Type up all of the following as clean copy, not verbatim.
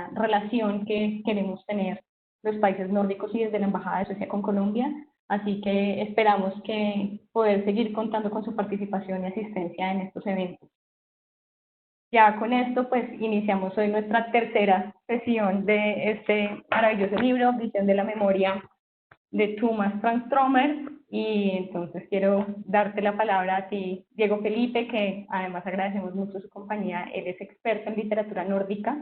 esa relación que queremos tener los países nórdicos y desde la Embajada de Suecia con Colombia. Así que esperamos que poder seguir contando con su participación y asistencia en estos eventos. Ya con esto, pues iniciamos hoy nuestra tercera sesión de este maravilloso libro, Visión de la Memoria, de Thomas Transtromer. Y entonces quiero darte la palabra a ti, Diego Felipe, que además agradecemos mucho su compañía. Él es experto en literatura nórdica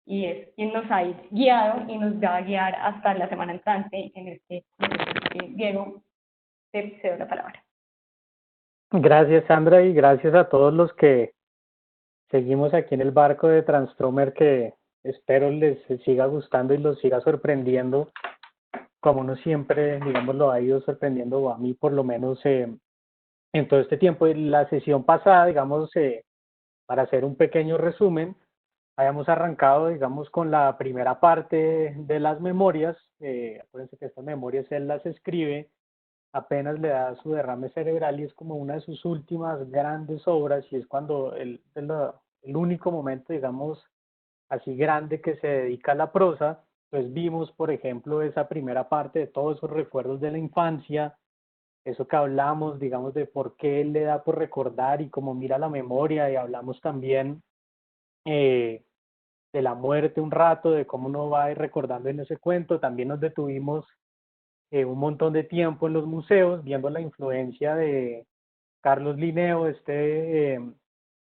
y es quien nos ha guiado y nos va a guiar hasta la semana entrante en este proceso. Diego, te cedo la palabra. Gracias, Sandra, y gracias a todos los que seguimos aquí en el barco de Transtromer, que espero les siga gustando y los siga sorprendiendo, como uno siempre, digamos, lo ha ido sorprendiendo, o a mí por lo menos en todo este tiempo. En la sesión pasada, digamos, para hacer un pequeño resumen, habíamos arrancado, digamos, con la primera parte de las memorias. Acuérdense que estas memorias él las escribe apenas le da su derrame cerebral y es como una de sus últimas grandes obras, y es cuando el único momento, digamos, así grande que se dedica a la prosa. Pues vimos, por ejemplo, esa primera parte de todos esos recuerdos de la infancia, eso que hablamos, digamos, de por qué él le da por recordar y cómo mira la memoria, y hablamos también eh, de la muerte un rato, de cómo uno va a ir recordando en ese cuento. También nos detuvimos un montón de tiempo en los museos, viendo la influencia de Carlos Linneo,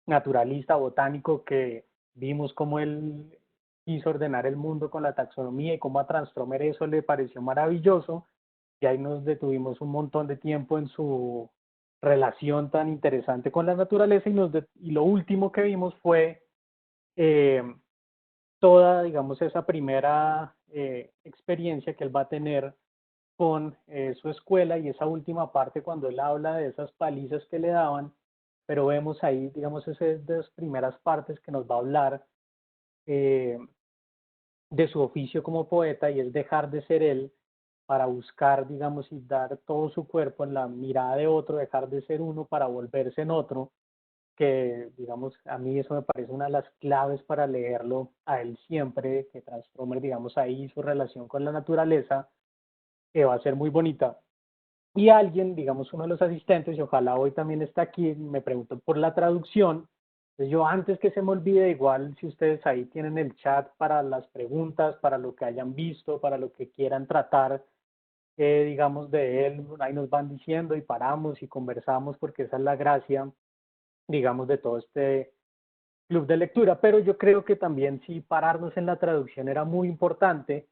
naturalista botánico, que vimos cómo él quiso ordenar el mundo con la taxonomía y cómo a Transtromer eso le pareció maravilloso. Y ahí nos detuvimos un montón de tiempo en su relación tan interesante con la naturaleza, y lo último que vimos fue eh, toda, digamos, esa primera experiencia que él va a tener con su escuela, y esa última parte cuando él habla de esas palizas que le daban. Pero vemos ahí, digamos, esas de las primeras partes que nos va a hablar eh, de su oficio como poeta, y es dejar de ser él para buscar, digamos, y dar todo su cuerpo en la mirada de otro, dejar de ser uno para volverse en otro, que, digamos, a mí eso me parece una de las claves para leerlo a él siempre, que Transformer, digamos, ahí su relación con la naturaleza, que va a ser muy bonita. Y alguien, digamos, uno de los asistentes, y ojalá hoy también está aquí, me preguntó por la traducción. Entonces yo, antes que se me olvide, igual si ustedes ahí tienen el chat para las preguntas, para lo que hayan visto, para lo que quieran tratar, digamos, de él, ahí nos van diciendo y paramos y conversamos, porque esa es la gracia, digamos, de todo este club de lectura. Pero yo creo que también sí, pararnos en la traducción era muy importante,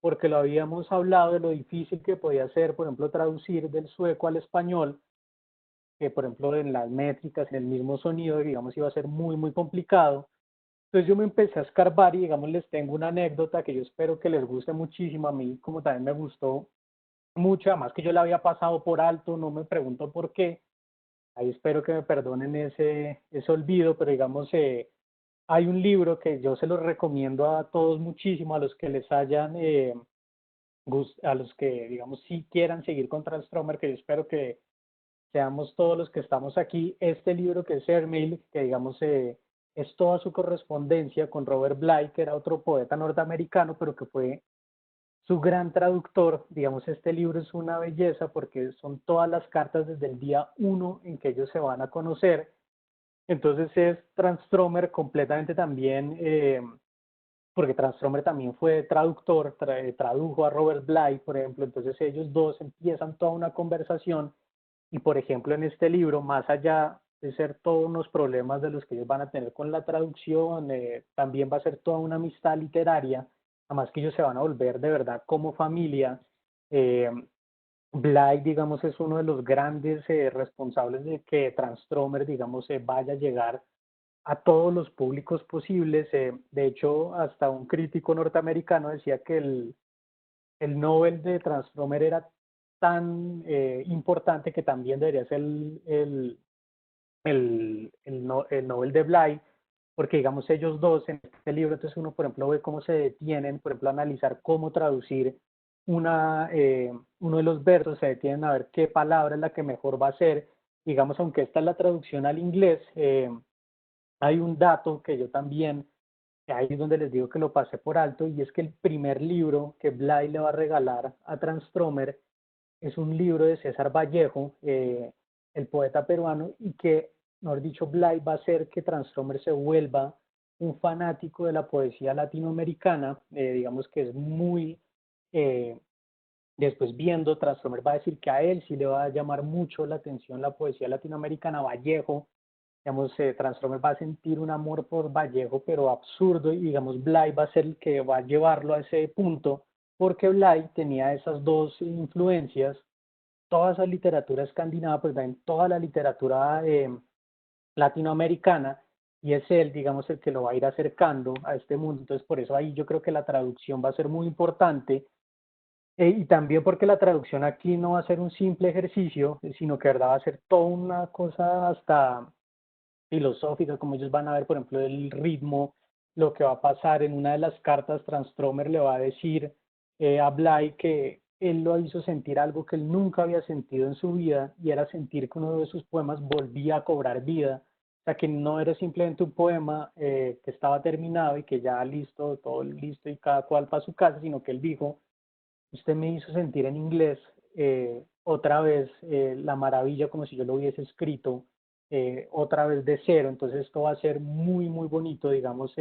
porque lo habíamos hablado de lo difícil que podía ser, por ejemplo, traducir del sueco al español, que por ejemplo en las métricas, en el mismo sonido, digamos, iba a ser muy, muy complicado. Entonces yo me empecé a escarbar, y digamos, les tengo una anécdota que yo espero que les guste muchísimo. A mí, como también me gustó mucho, además que yo la había pasado por alto, no me pregunto por qué. Ahí espero que me perdonen ese olvido, pero digamos, hay un libro que yo se los recomiendo a todos muchísimo, a los que les hayan a los que, digamos, sí quieran seguir con Transtromer, que yo espero que seamos todos los que estamos aquí. Este libro, que es Airmail, que digamos es toda su correspondencia con Robert Bly, que era otro poeta norteamericano, pero que fue su gran traductor. Digamos, este libro es una belleza, porque son todas las cartas desde el día uno en que ellos se van a conocer. Entonces es Transtromer completamente también, porque Transtromer también fue traductor, tradujo a Robert Bly, por ejemplo. Entonces ellos dos empiezan toda una conversación, y por ejemplo en este libro, más allá de ser todos unos problemas de los que ellos van a tener con la traducción, también va a ser toda una amistad literaria, además que ellos se van a volver de verdad como familia. Eh, Bly, digamos, es uno de los grandes responsables de que Transtromer, digamos, vaya a llegar a todos los públicos posibles. De hecho, hasta un crítico norteamericano decía que el Nobel de Transformer era tan importante, que también debería ser el Nobel de Bly, porque digamos ellos dos en este libro, entonces uno, por ejemplo, ve cómo se detienen, por ejemplo, a analizar cómo traducir uno de los versos, se detienen a ver qué palabra es la que mejor va a ser. Digamos, aunque esta es la traducción al inglés, hay un dato que yo también ahí es donde les digo que lo pasé por alto, y es que el primer libro que Blay le va a regalar a Transtromer es un libro de César Vallejo, el poeta peruano, y que, mejor dicho, Blay va a hacer que Transtromer se vuelva un fanático de la poesía latinoamericana. Digamos que es muy, eh, después viendo, Transformer va a decir que a él sí le va a llamar mucho la atención la poesía latinoamericana. Vallejo, digamos, Transformer va a sentir un amor por Vallejo, pero absurdo, y digamos, Blay va a ser el que va a llevarlo a ese punto, porque Blay tenía esas dos influencias, toda esa literatura escandinava, pero también toda la literatura latinoamericana, y es él, digamos, el que lo va a ir acercando a este mundo. Entonces, por eso ahí yo creo que la traducción va a ser muy importante, y también porque la traducción aquí no va a ser un simple ejercicio, sino que verdad va a ser toda una cosa hasta filosófica, como ellos van a ver, por ejemplo, el ritmo, lo que va a pasar. En una de las cartas, Transtromer le va a decir a Blay que él lo hizo sentir algo que él nunca había sentido en su vida, y era sentir que uno de sus poemas volvía a cobrar vida. O sea, que no era simplemente un poema que estaba terminado y que ya listo, todo listo y cada cual para su casa, sino que él dijo: usted me hizo sentir en inglés otra vez la maravilla, como si yo lo hubiese escrito otra vez de cero. Entonces esto va a ser muy, muy bonito, digamos,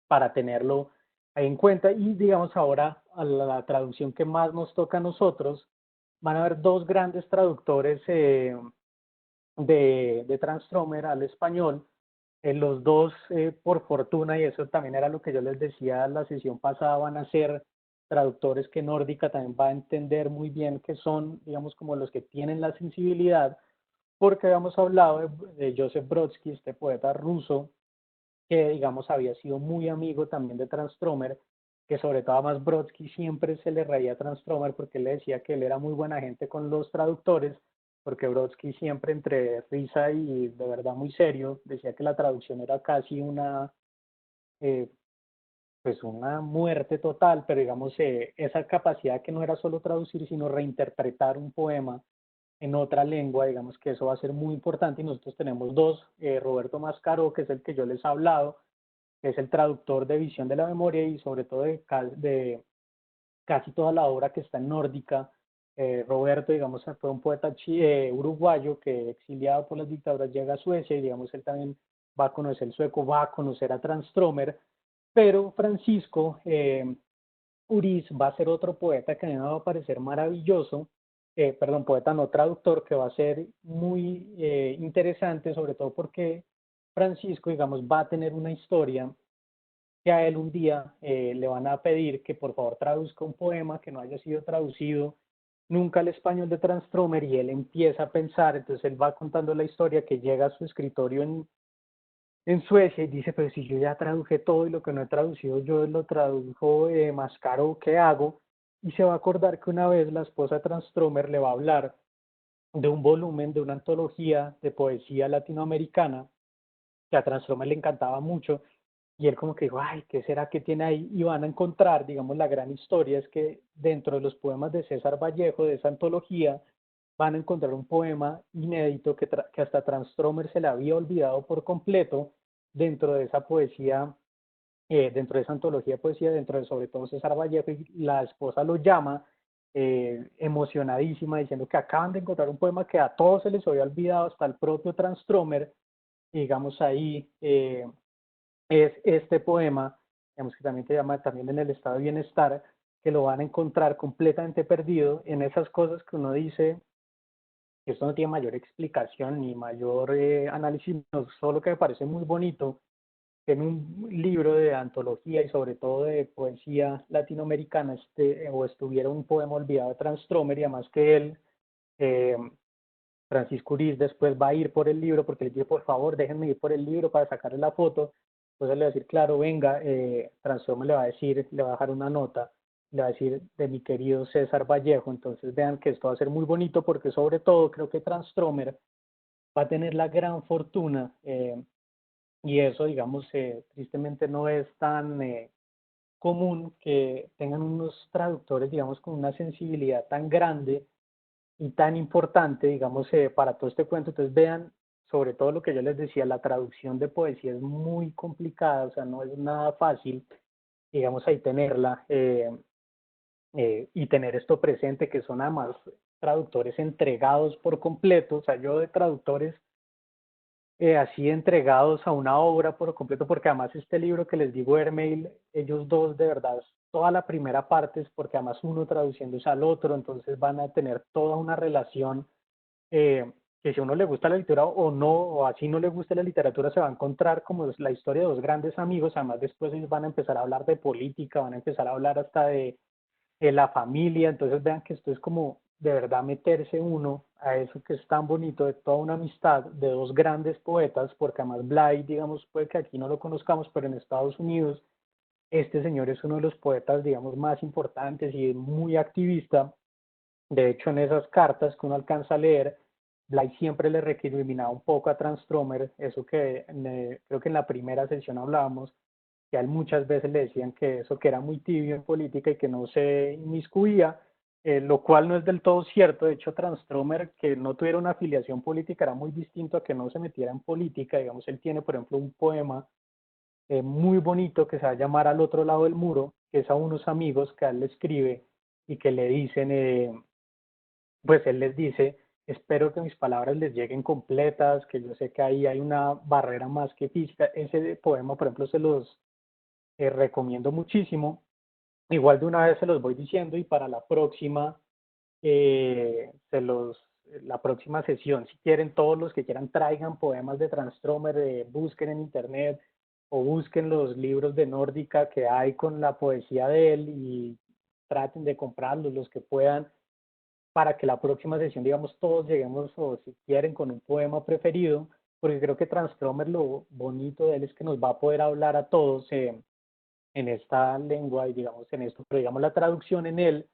para tenerlo ahí en cuenta. Y digamos ahora a la traducción que más nos toca a nosotros, van a haber dos grandes traductores de Transtromer al español. Los dos, por fortuna, y eso también era lo que yo les decía la sesión pasada, van a ser traductores que Nórdica también va a entender muy bien, que son, digamos, como los que tienen la sensibilidad, porque habíamos hablado de Joseph Brodsky, este poeta ruso, que, digamos, había sido muy amigo también de Transtromer, que sobre todo además Brodsky siempre se le reía a Transtromer porque él le decía que él era muy buena gente con los traductores, porque Brodsky siempre, entre risa y de verdad muy serio, decía que la traducción era casi una, eh, pues una muerte total, pero digamos, esa capacidad que no era solo traducir, sino reinterpretar un poema en otra lengua, digamos que eso va a ser muy importante. Y nosotros tenemos dos: Roberto Mascaro, que es el que yo les he hablado, que es el traductor de Visión de la Memoria, y sobre todo de casi toda la obra que está en Nórdica. Roberto, digamos, fue un poeta uruguayo que, exiliado por las dictaduras, llega a Suecia, y digamos, él también va a conocer el sueco, va a conocer a Transtromer. Pero Francisco Uriz va a ser otro poeta que a mí me va a parecer maravilloso, perdón, poeta no, traductor, que va a ser muy interesante, sobre todo porque Francisco, digamos, va a tener una historia que a él un día le van a pedir que por favor traduzca un poema que no haya sido traducido nunca al español de Transtromer, y él empieza a pensar. Entonces él va contando la historia, que llega a su escritorio en Suecia y dice: pero si yo ya traduje todo y lo que no he traducido yo lo tradujo Mascaro, ¿qué hago? Y se va a acordar que una vez la esposa de Transtromer le va a hablar de un volumen, de una antología de poesía latinoamericana que a Transtromer le encantaba mucho, y él como que dijo: ay, ¿qué será que tiene ahí? Y van a encontrar, digamos, la gran historia es que dentro de los poemas de César Vallejo, de esa antología, van a encontrar un poema inédito que hasta Transtromer se le había olvidado por completo dentro de esa poesía, dentro de esa antología de poesía, dentro de sobre todo César Vallejo. Y la esposa lo llama emocionadísima, diciendo que acaban de encontrar un poema que a todos se les había olvidado, hasta el propio Transtromer. Y digamos ahí es este poema, digamos, que también se llama También en el estado de bienestar, que lo van a encontrar completamente perdido en esas cosas que uno dice que esto no tiene mayor explicación ni mayor análisis, no, solo que me parece muy bonito que en un libro de antología y sobre todo de poesía latinoamericana o estuviera un poema olvidado de Transtromer. Y además que él, eh, Francisco Uriz, después va a ir por el libro, porque le dice: por favor, déjenme ir por el libro para sacarle la foto. Entonces le va a decir: claro, venga. Transformer le va a decir, le va a dejar una nota, le va a decir: de mi querido César Vallejo. Entonces vean que esto va a ser muy bonito, porque sobre todo creo que Transtromer va a tener la gran fortuna, y eso, digamos, tristemente no es tan común, que tengan unos traductores, digamos, con una sensibilidad tan grande y tan importante, digamos, para todo este cuento. Entonces vean sobre todo lo que yo les decía, la traducción de poesía es muy complicada, o sea, no es nada fácil, digamos, ahí tenerla y tener esto presente, que son además traductores entregados por completo, o sea, yo de traductores así entregados a una obra por completo, porque además este libro que les digo, Airmail, ellos dos de verdad, toda la primera parte es porque además uno traduciéndose al otro, entonces van a tener toda una relación que si a uno le gusta la literatura o no, o así no le gusta la literatura, se va a encontrar como es la historia de dos grandes amigos, además después ellos van a empezar a hablar de política, van a empezar a hablar hasta de la familia, entonces vean que esto es como de verdad meterse uno a eso que es tan bonito de toda una amistad de dos grandes poetas, porque además Bly, digamos, puede que aquí no lo conozcamos, pero en Estados Unidos este señor es uno de los poetas, digamos, más importantes y es muy activista. De hecho, en esas cartas que uno alcanza a leer, Bly siempre le recriminaba un poco a Transtromer, eso que creo que en la primera sesión hablábamos, que a él muchas veces le decían que eso que era muy tibio en política y que no se inmiscuía, lo cual no es del todo cierto. De hecho, Transtromer, que no tuviera una afiliación política, era muy distinto a que no se metiera en política. Digamos, él tiene, por ejemplo, un poema muy bonito que se va a llamar Al otro lado del muro, que es a unos amigos que a él le escribe y que le dicen, pues él les dice, espero que mis palabras les lleguen completas, que yo sé que ahí hay una barrera más que física. Ese poema, por ejemplo, se los recomiendo muchísimo. Igual de una vez se los voy diciendo y para la próxima, la próxima sesión, si quieren, todos los que quieran traigan poemas de Transtromer, busquen en internet o busquen los libros de Nórdica que hay con la poesía de él y traten de comprarlos los que puedan para que la próxima sesión, digamos, todos lleguemos, o si quieren, con un poema preferido, porque creo que Transtromer lo bonito de él es que nos va a poder hablar a todos en esta lengua y digamos en esto, pero digamos la traducción en él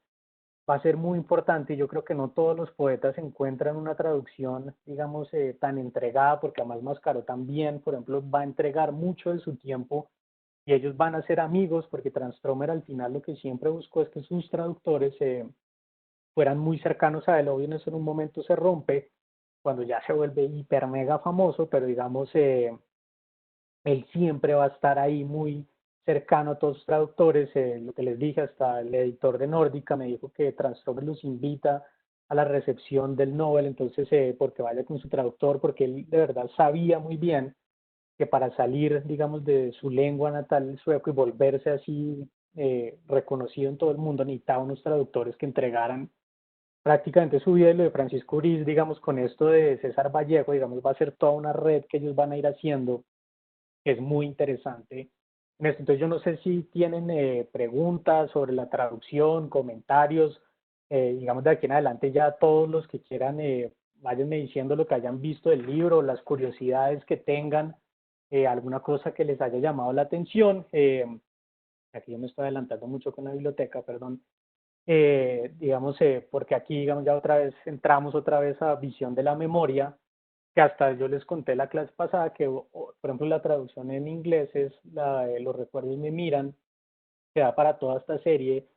va a ser muy importante y yo creo que no todos los poetas encuentran una traducción, digamos, tan entregada, porque además Mascaro también, por ejemplo, va a entregar mucho de su tiempo y ellos van a ser amigos, porque Transtromer al final lo que siempre buscó es que sus traductores fueran muy cercanos a él. Obvio, eso en un momento se rompe cuando ya se vuelve hiper mega famoso, pero digamos, él siempre va a estar ahí muy cercano a todos los traductores. Lo que les dije, hasta el editor de Nórdica me dijo que Transtromer los invita a la recepción del Nobel, entonces, porque vaya con su traductor, porque él de verdad sabía muy bien que para salir, digamos, de su lengua natal, el sueco, y volverse así reconocido en todo el mundo, necesitaba unos traductores que entregaran prácticamente su vida. Y lo de Francisco Uriz, digamos, con esto de César Vallejo, digamos, va a ser toda una red que ellos van a ir haciendo, que es muy interesante en esto. Entonces, yo no sé si tienen preguntas sobre la traducción, comentarios, digamos, de aquí en adelante ya todos los que quieran, váyanme diciendo lo que hayan visto del libro, las curiosidades que tengan, alguna cosa que les haya llamado la atención. Aquí yo me estoy adelantando mucho con la biblioteca, perdón. Digamos, porque aquí, digamos, ya otra vez entramos otra vez a visión de la memoria, que hasta yo les conté la clase pasada que, por ejemplo, la traducción en inglés es la de Los recuerdos me miran, que da para toda esta serie,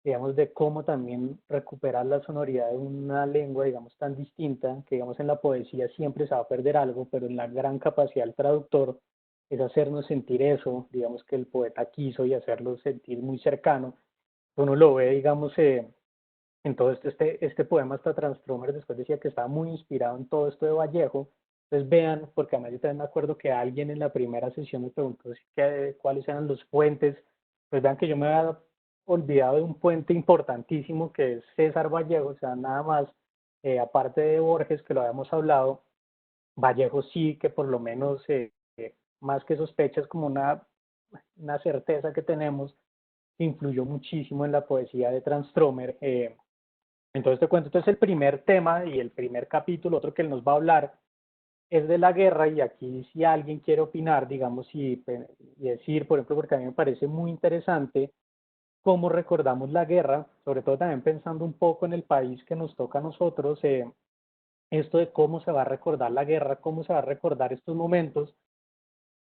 digamos, de cómo también recuperar la sonoridad de una lengua, digamos, tan distinta, que, digamos, en la poesía siempre se va a perder algo, pero en la gran capacidad del traductor es hacernos sentir eso, digamos, que el poeta quiso, y hacerlo sentir muy cercano. Uno lo ve, digamos, en todo esto. Este poema hasta Transtromer después decía que estaba muy inspirado en todo esto de Vallejo. Entonces vean, porque además yo también me acuerdo que alguien en la primera sesión me preguntó cuáles eran los puentes. Pues vean que yo me había olvidado de un puente importantísimo que es César Vallejo, o sea, nada más, aparte de Borges, que lo habíamos hablado, Vallejo sí que por lo menos, más que sospechas, como una certeza que tenemos, influyó muchísimo en la poesía de Transtromer. Entonces te cuento, entonces el primer tema y el primer capítulo, otro que él nos va a hablar, es de la guerra. Y aquí si alguien quiere opinar, digamos, y decir, por ejemplo, porque a mí me parece muy interesante cómo recordamos la guerra, sobre todo también pensando un poco en el país que nos toca a nosotros, esto de cómo se va a recordar la guerra, cómo se va a recordar estos momentos,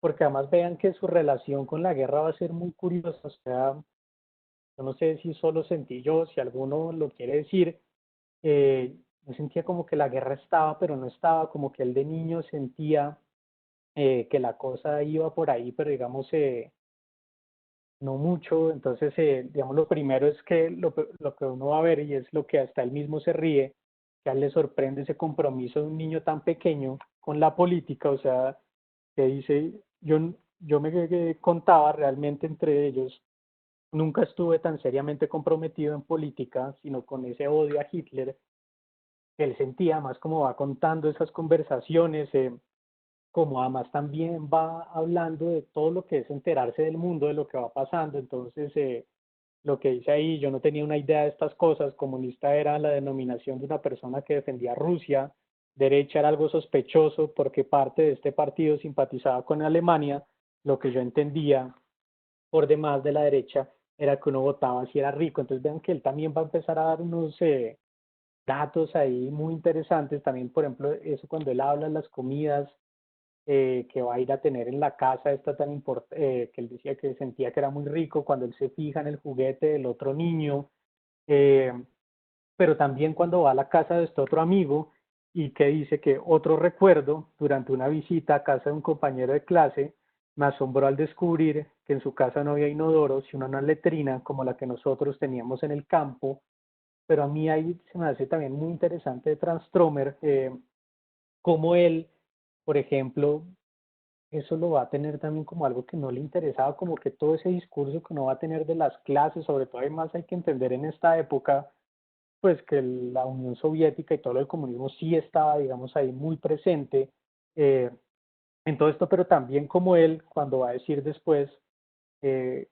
porque además vean que su relación con la guerra va a ser muy curiosa. O sea, yo no sé si solo sentí yo, si alguno lo quiere decir, no sentía como que la guerra estaba, pero no estaba, como que él de niño sentía que la cosa iba por ahí, pero digamos, no mucho. Entonces, digamos, lo primero es que lo que uno va a ver, y es lo que hasta él mismo se ríe, que a él le sorprende ese compromiso de un niño tan pequeño con la política, o sea, que dice, yo me contaba realmente entre ellos, nunca estuve tan seriamente comprometido en política, sino con ese odio a Hitler que él sentía, más como va contando esas conversaciones, como además también va hablando de todo lo que es enterarse del mundo, de lo que va pasando. Entonces, lo que dice ahí, yo no tenía una idea de estas cosas, comunista era la denominación de una persona que defendía a Rusia, derecha era algo sospechoso porque parte de este partido simpatizaba con Alemania, lo que yo entendía por demás de la derecha era que uno votaba si era rico. Entonces vean que él también va a empezar a dar unos datos ahí muy interesantes, también por ejemplo eso cuando él habla de las comidas, que va a ir a tener en la casa esta tan importante, que él decía que sentía que era muy rico cuando él se fija en el juguete del otro niño, eh, pero también cuando va a la casa de este otro amigo y que dice que otro recuerdo durante una visita a casa de un compañero de clase me asombró al descubrir que en su casa no había inodoro, sino una letrina como la que nosotros teníamos en el campo. Pero a mí ahí se me hace también muy interesante de Transtromer, cómo él, por ejemplo, eso lo va a tener también como algo que no le interesaba, como que todo ese discurso que uno va a tener de las clases, sobre todo además hay que entender en esta época, pues que la Unión Soviética y todo el comunismo sí estaba, digamos, ahí muy presente eh, en todo esto, pero también como él, cuando va a decir después,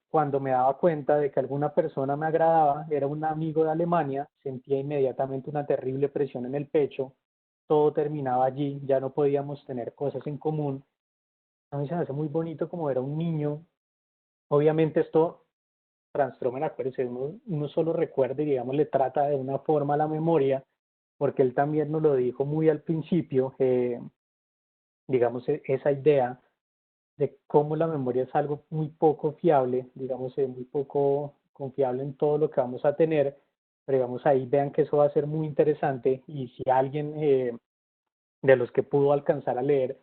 cuando me daba cuenta de que alguna persona me agradaba, era un amigo de Alemania, sentía inmediatamente una terrible presión en el pecho, todo terminaba allí, ya no podíamos tener cosas en común. A mí se me hace muy bonito como era un niño. Obviamente esto transforma en acuérdense, uno solo recuerda y digamos le trata de una forma la memoria, porque él también nos lo dijo muy al principio, digamos esa idea de cómo la memoria es algo muy poco fiable, digamos muy poco confiable en todo lo que vamos a tener, pero digamos ahí vean que eso va a ser muy interesante y si alguien de los que pudo alcanzar a leer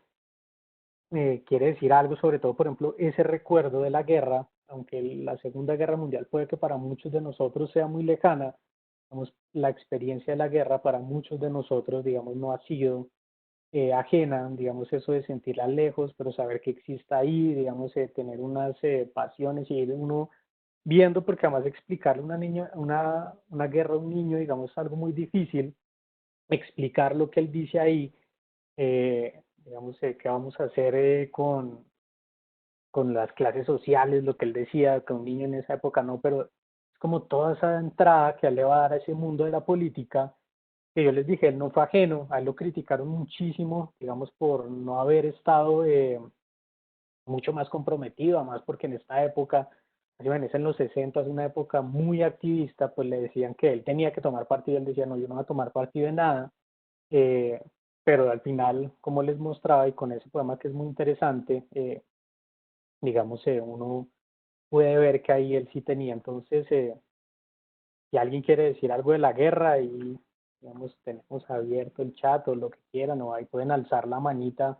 quiere decir algo, sobre todo, por ejemplo, ese recuerdo de la guerra, aunque la Segunda Guerra Mundial puede que para muchos de nosotros sea muy lejana, digamos, la experiencia de la guerra para muchos de nosotros, digamos, no ha sido ajena, digamos, eso de sentirla lejos, pero saber que exista ahí, digamos, tener unas pasiones y ir uno viendo, porque además explicarle a una niña, una guerra a un niño, digamos, es algo muy difícil, explicar lo que él dice ahí, digamos, qué vamos a hacer con las clases sociales, lo que él decía, que un niño en esa época no, pero es como toda esa entrada que él le va a dar a ese mundo de la política, que yo les dije, él no fue ajeno, a él lo criticaron muchísimo, digamos, por no haber estado mucho más comprometido, además porque en esta época, es en los 60, es una época muy activista, pues le decían que él tenía que tomar partido, él decía, no, yo no voy a tomar partido de nada, eh, pero al final, como les mostraba, y con ese programa que es muy interesante, digamos, uno puede ver que ahí él sí tenía. Entonces, si alguien quiere decir algo de la guerra, y digamos, tenemos abierto el chat o lo que quieran, o ahí pueden alzar la manita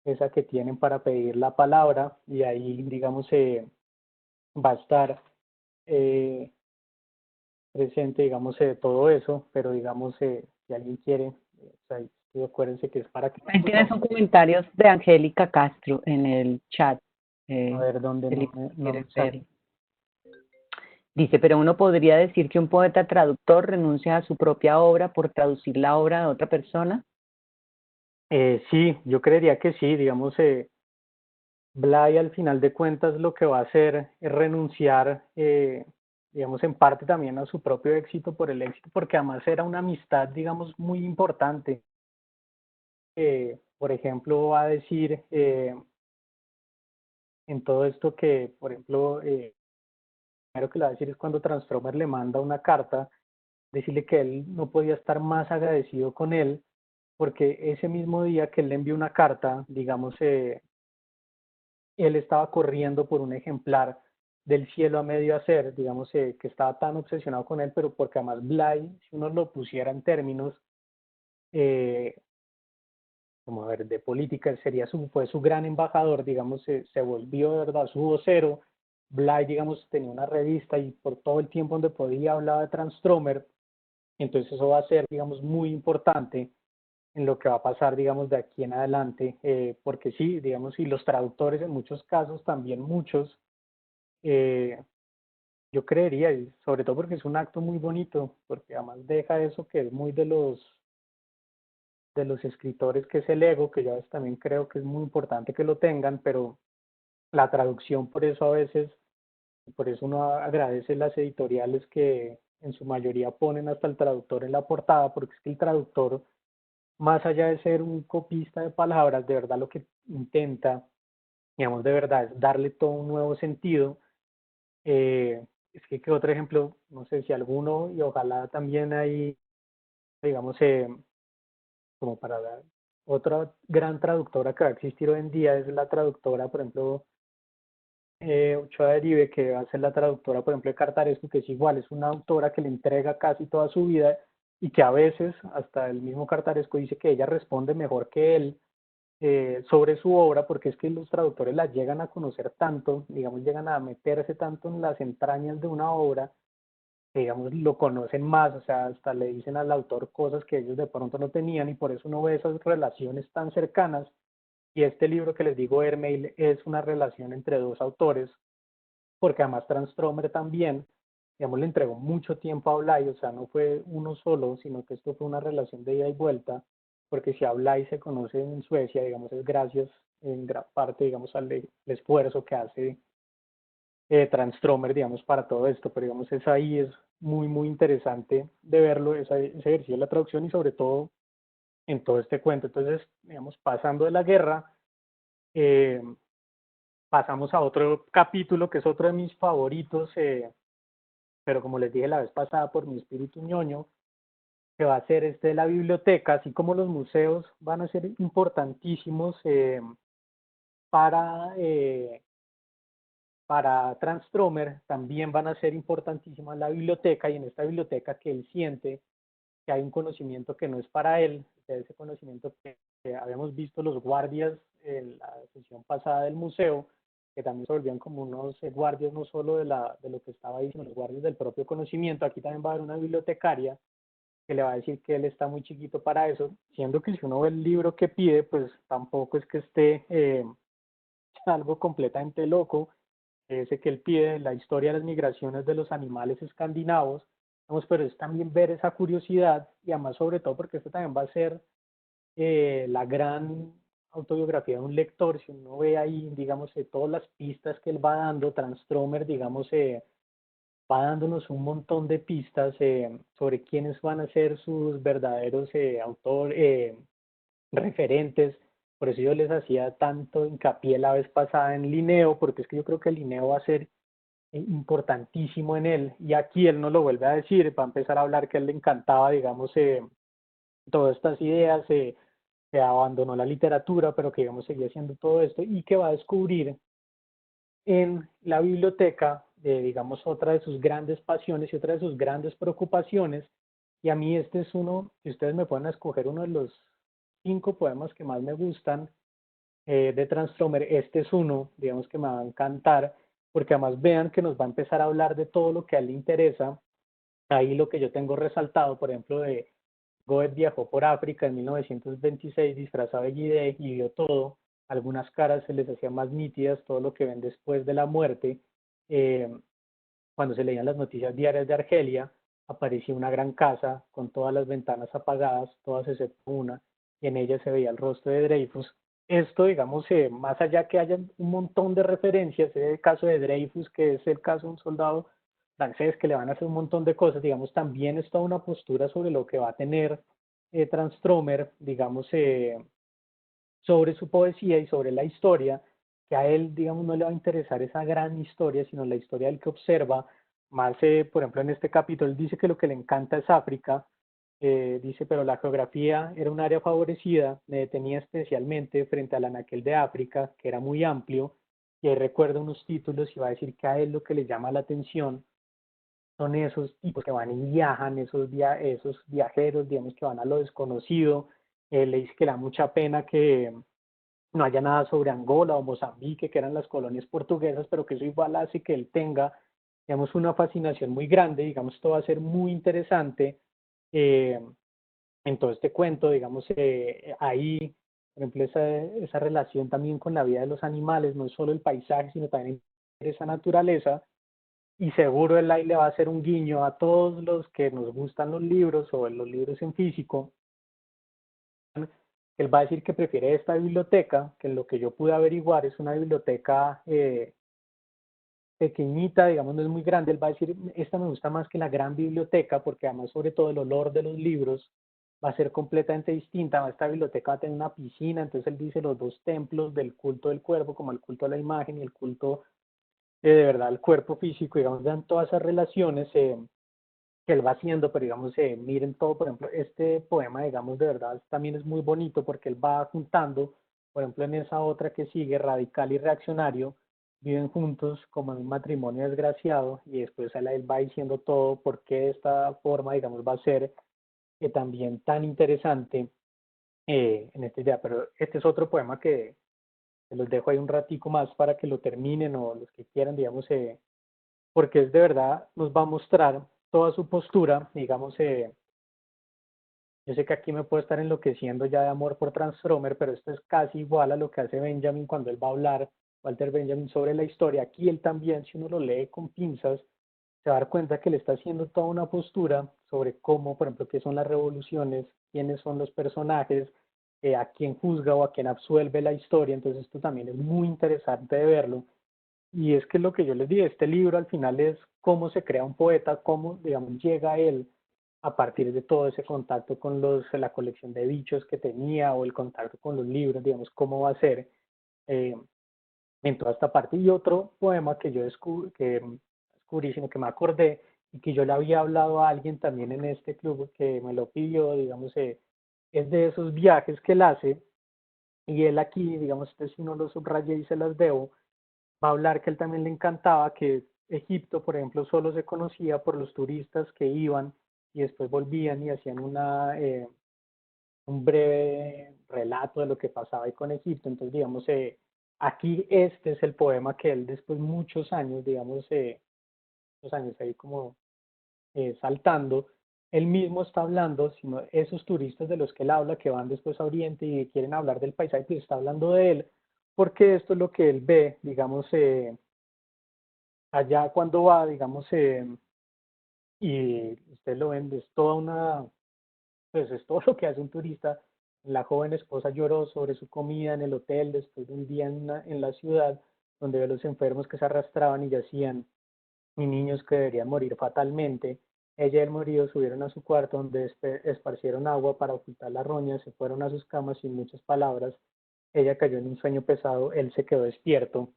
esa que tienen para pedir la palabra, y ahí, digamos, va a estar eh, presente, digamos, todo eso, pero digamos, si alguien quiere, ahí, sí, acuérdense que es para que, Ahí tienes un comentarios de Angélica Castro en el chat. a ver, dónde no, Felipe, si no me quieres sale. verlo. Dice, pero uno podría decir que un poeta traductor renuncia a su propia obra por traducir la obra de otra persona. Sí, yo creería que sí, digamos, Blay al final de cuentas lo que va a hacer es renunciar, digamos, en parte también a su propio éxito por el éxito, porque además era una amistad, digamos, muy importante. Por ejemplo, va a decir en todo esto que, por ejemplo, primero que le va a decir es cuando Transformer le manda una carta, decirle que él no podía estar más agradecido con él, porque ese mismo día que él le envió una carta, digamos, él estaba corriendo por un ejemplar del cielo a medio hacer, digamos, que estaba tan obsesionado con él, pero porque además Bly, si uno lo pusiera en términos, eh, como a ver, de política, fue su gran embajador, digamos, se volvió de verdad su vocero. Bly, digamos, tenía una revista y por todo el tiempo donde podía hablaba de Transtromer, entonces eso va a ser, digamos, muy importante en lo que va a pasar, digamos, de aquí en adelante, porque sí, digamos, y los traductores en muchos casos, también muchos, eh, yo creería, y sobre todo porque es un acto muy bonito, porque además deja eso que es muy de los escritores, que es el ego, que yo a veces también creo que es muy importante que lo tengan, pero la traducción, por eso a veces, por eso uno agradece las editoriales que en su mayoría ponen hasta el traductor en la portada, porque es que el traductor, más allá de ser un copista de palabras, de verdad lo que intenta, digamos, de verdad es darle todo un nuevo sentido. Es que otro ejemplo, no sé si alguno, y ojalá también hay, digamos, como para dar otra gran traductora que va a existir hoy en día, es la traductora, por ejemplo, Ochoa Derive, que va a ser la traductora, por ejemplo, de Cartarescu, que es igual, es una autora que le entrega casi toda su vida y que a veces, hasta el mismo Cartarescu dice que ella responde mejor que él sobre su obra, porque es que los traductores la llegan a conocer tanto, digamos, llegan a meterse tanto en las entrañas de una obra, que, digamos, lo conocen más, o sea, hasta le dicen al autor cosas que ellos de pronto no tenían, y por eso uno ve esas relaciones tan cercanas. Y este libro que les digo, Airmail, es una relación entre dos autores, porque además Transtromer también, digamos, le entregó mucho tiempo a Blay, o sea, no fue uno solo, sino que esto fue una relación de ida y vuelta, porque si a Blay se conoce en Suecia, digamos, es gracias en gran parte, digamos, al esfuerzo que hace Transtromer, digamos, para todo esto, pero digamos, es ahí, es muy, muy interesante de verlo, ese ejercicio de la traducción y sobre todo en todo este cuento. Entonces, digamos, pasando de la guerra, eh, pasamos a otro capítulo que es otro de mis favoritos, pero como les dije la vez pasada, por mi espíritu ñoño, que va a ser este de la biblioteca, así como los museos van a ser importantísimos para, eh, para Transtromer, también van a ser importantísimas la biblioteca, y en esta biblioteca que él siente que hay un conocimiento que no es para él, ese conocimiento que habíamos visto los guardias en la sesión pasada del museo, que también se volvían como unos guardias no solo de lo que estaba diciendo, los guardias del propio conocimiento. Aquí también va a haber una bibliotecaria que le va a decir que él está muy chiquito para eso, siendo que si uno ve el libro que pide, pues tampoco es que esté algo completamente loco. Ese que él pide, la historia de las migraciones de los animales escandinavos, vamos, pero es también ver esa curiosidad, y además sobre todo porque esto también va a ser la gran autobiografía de un lector. Si uno ve ahí, digamos, todas las pistas que él va dando, Transtromer, digamos, va dándonos un montón de pistas sobre quiénes van a ser sus verdaderos referentes. Por eso yo les hacía tanto hincapié la vez pasada en Linneo, porque es que yo creo que Linneo va a ser importantísimo en él, y aquí él nos lo vuelve a decir, va a empezar a hablar que a él le encantaba, digamos, todas estas ideas, que abandonó la literatura, pero que, digamos, seguía haciendo todo esto, y que va a descubrir en la biblioteca, digamos, otra de sus grandes pasiones y otra de sus grandes preocupaciones. Y a mí este es uno, si ustedes me pueden escoger uno de los 5 poemas que más me gustan de Transtromer, este es uno, digamos, que me va a encantar, porque además vean que nos va a empezar a hablar de todo lo que a él le interesa. Ahí lo que yo tengo resaltado, por ejemplo, de Goethe viajó por África en 1926 disfrazado de guide y vio todo. Algunas caras se les hacían más nítidas, todo lo que ven después de la muerte. Eh, Cuando se leían las noticias diarias de Argelia, aparecía una gran casa con todas las ventanas apagadas, todas excepto una, y en ella se veía el rostro de Dreyfus. Esto, digamos, más allá que haya un montón de referencias, el caso de Dreyfus, que es el caso de un soldado francés que le van a hacer un montón de cosas, digamos, también es toda una postura sobre lo que va a tener Transtromer, digamos, sobre su poesía y sobre la historia, que a él, digamos, no le va a interesar esa gran historia, sino la historia del que observa. Más, por ejemplo, en este capítulo, él dice que lo que le encanta es África, dice, pero la geografía era un área favorecida, me detenía especialmente frente al anaquel de África, que era muy amplio, y ahí recuerda unos títulos y va a decir que a él lo que le llama la atención son esos tipos que van y viajan, esos viajeros, digamos, que van a lo desconocido. Le dice que le da mucha pena que no haya nada sobre Angola o Mozambique, que eran las colonias portuguesas, pero que eso igual hace que él tenga, digamos, una fascinación muy grande. Digamos, esto va a ser muy interesante eh, en todo este cuento. Digamos, ahí, por ejemplo, esa relación también con la vida de los animales, no es solo el paisaje, sino también esa naturaleza. Y seguro el ahí le va a hacer un guiño a todos los que nos gustan los libros o los libros en físico. Él va a decir que prefiere esta biblioteca, que lo que yo pude averiguar es una biblioteca pequeñita, digamos, no es muy grande. Él va a decir, esta me gusta más que la gran biblioteca, porque además, sobre todo, el olor de los libros va a ser completamente distinta. Esta biblioteca va a tener una piscina, entonces él dice los dos templos del culto del cuerpo, como el culto a la imagen y el culto de verdad al cuerpo físico, digamos, dan todas esas relaciones que él va haciendo. Pero digamos, miren todo, por ejemplo, este poema, digamos, de verdad también es muy bonito porque él va juntando, por ejemplo, en esa otra que sigue, radical y reaccionario, viven juntos como en un matrimonio desgraciado, y después él va diciendo todo por qué esta forma, digamos, va a ser también tan interesante en esta idea. Pero este es otro poema que se los dejo ahí un ratico más para que lo terminen, o los que quieran, digamos, porque es de verdad, nos va a mostrar toda su postura. Digamos, yo sé que aquí me puedo estar enloqueciendo ya de amor por Transformer, pero esto es casi igual a lo que hace Benjamin cuando él va a hablar, Walter Benjamin, sobre la historia. Aquí él también, si uno lo lee con pinzas, se va a dar cuenta que le está haciendo toda una postura sobre cómo, por ejemplo, qué son las revoluciones, quiénes son los personajes, a quién juzga o a quién absuelve la historia. Entonces esto también es muy interesante de verlo. Y es que lo que yo les dije, este libro al final es cómo se crea un poeta, cómo, digamos, llega él a partir de todo ese contacto con la colección de bichos que tenía, o el contacto con los libros, digamos, cómo va a ser eh, en toda esta parte. Y otro poema que yo descubrí, sino que me acordé, y que yo le había hablado a alguien también en este club que me lo pidió, digamos, es de esos viajes que él hace. Y él aquí, digamos, este si no lo subrayé y se las debo, va a hablar que él también le encantaba que Egipto, por ejemplo, solo se conocía por los turistas que iban y después volvían y hacían un breve relato de lo que pasaba ahí con Egipto. Entonces, digamos, aquí este es el poema que él después muchos años, digamos, los años ahí como saltando, él mismo está hablando, sino esos turistas de los que él habla, que van después a Oriente y quieren hablar del paisaje, pues está hablando de él, porque esto es lo que él ve, digamos, allá cuando va, digamos, y usted lo ven, es toda una, pues es todo lo que hace un turista. La joven esposa lloró sobre su comida en el hotel después de un día en la ciudad, donde ve a los enfermos que se arrastraban y yacían, y niños que deberían morir fatalmente. Ella y el marido subieron a su cuarto, donde esparcieron agua para ocultar la roña, se fueron a sus camas sin muchas palabras. Ella cayó en un sueño pesado, él se quedó despierto.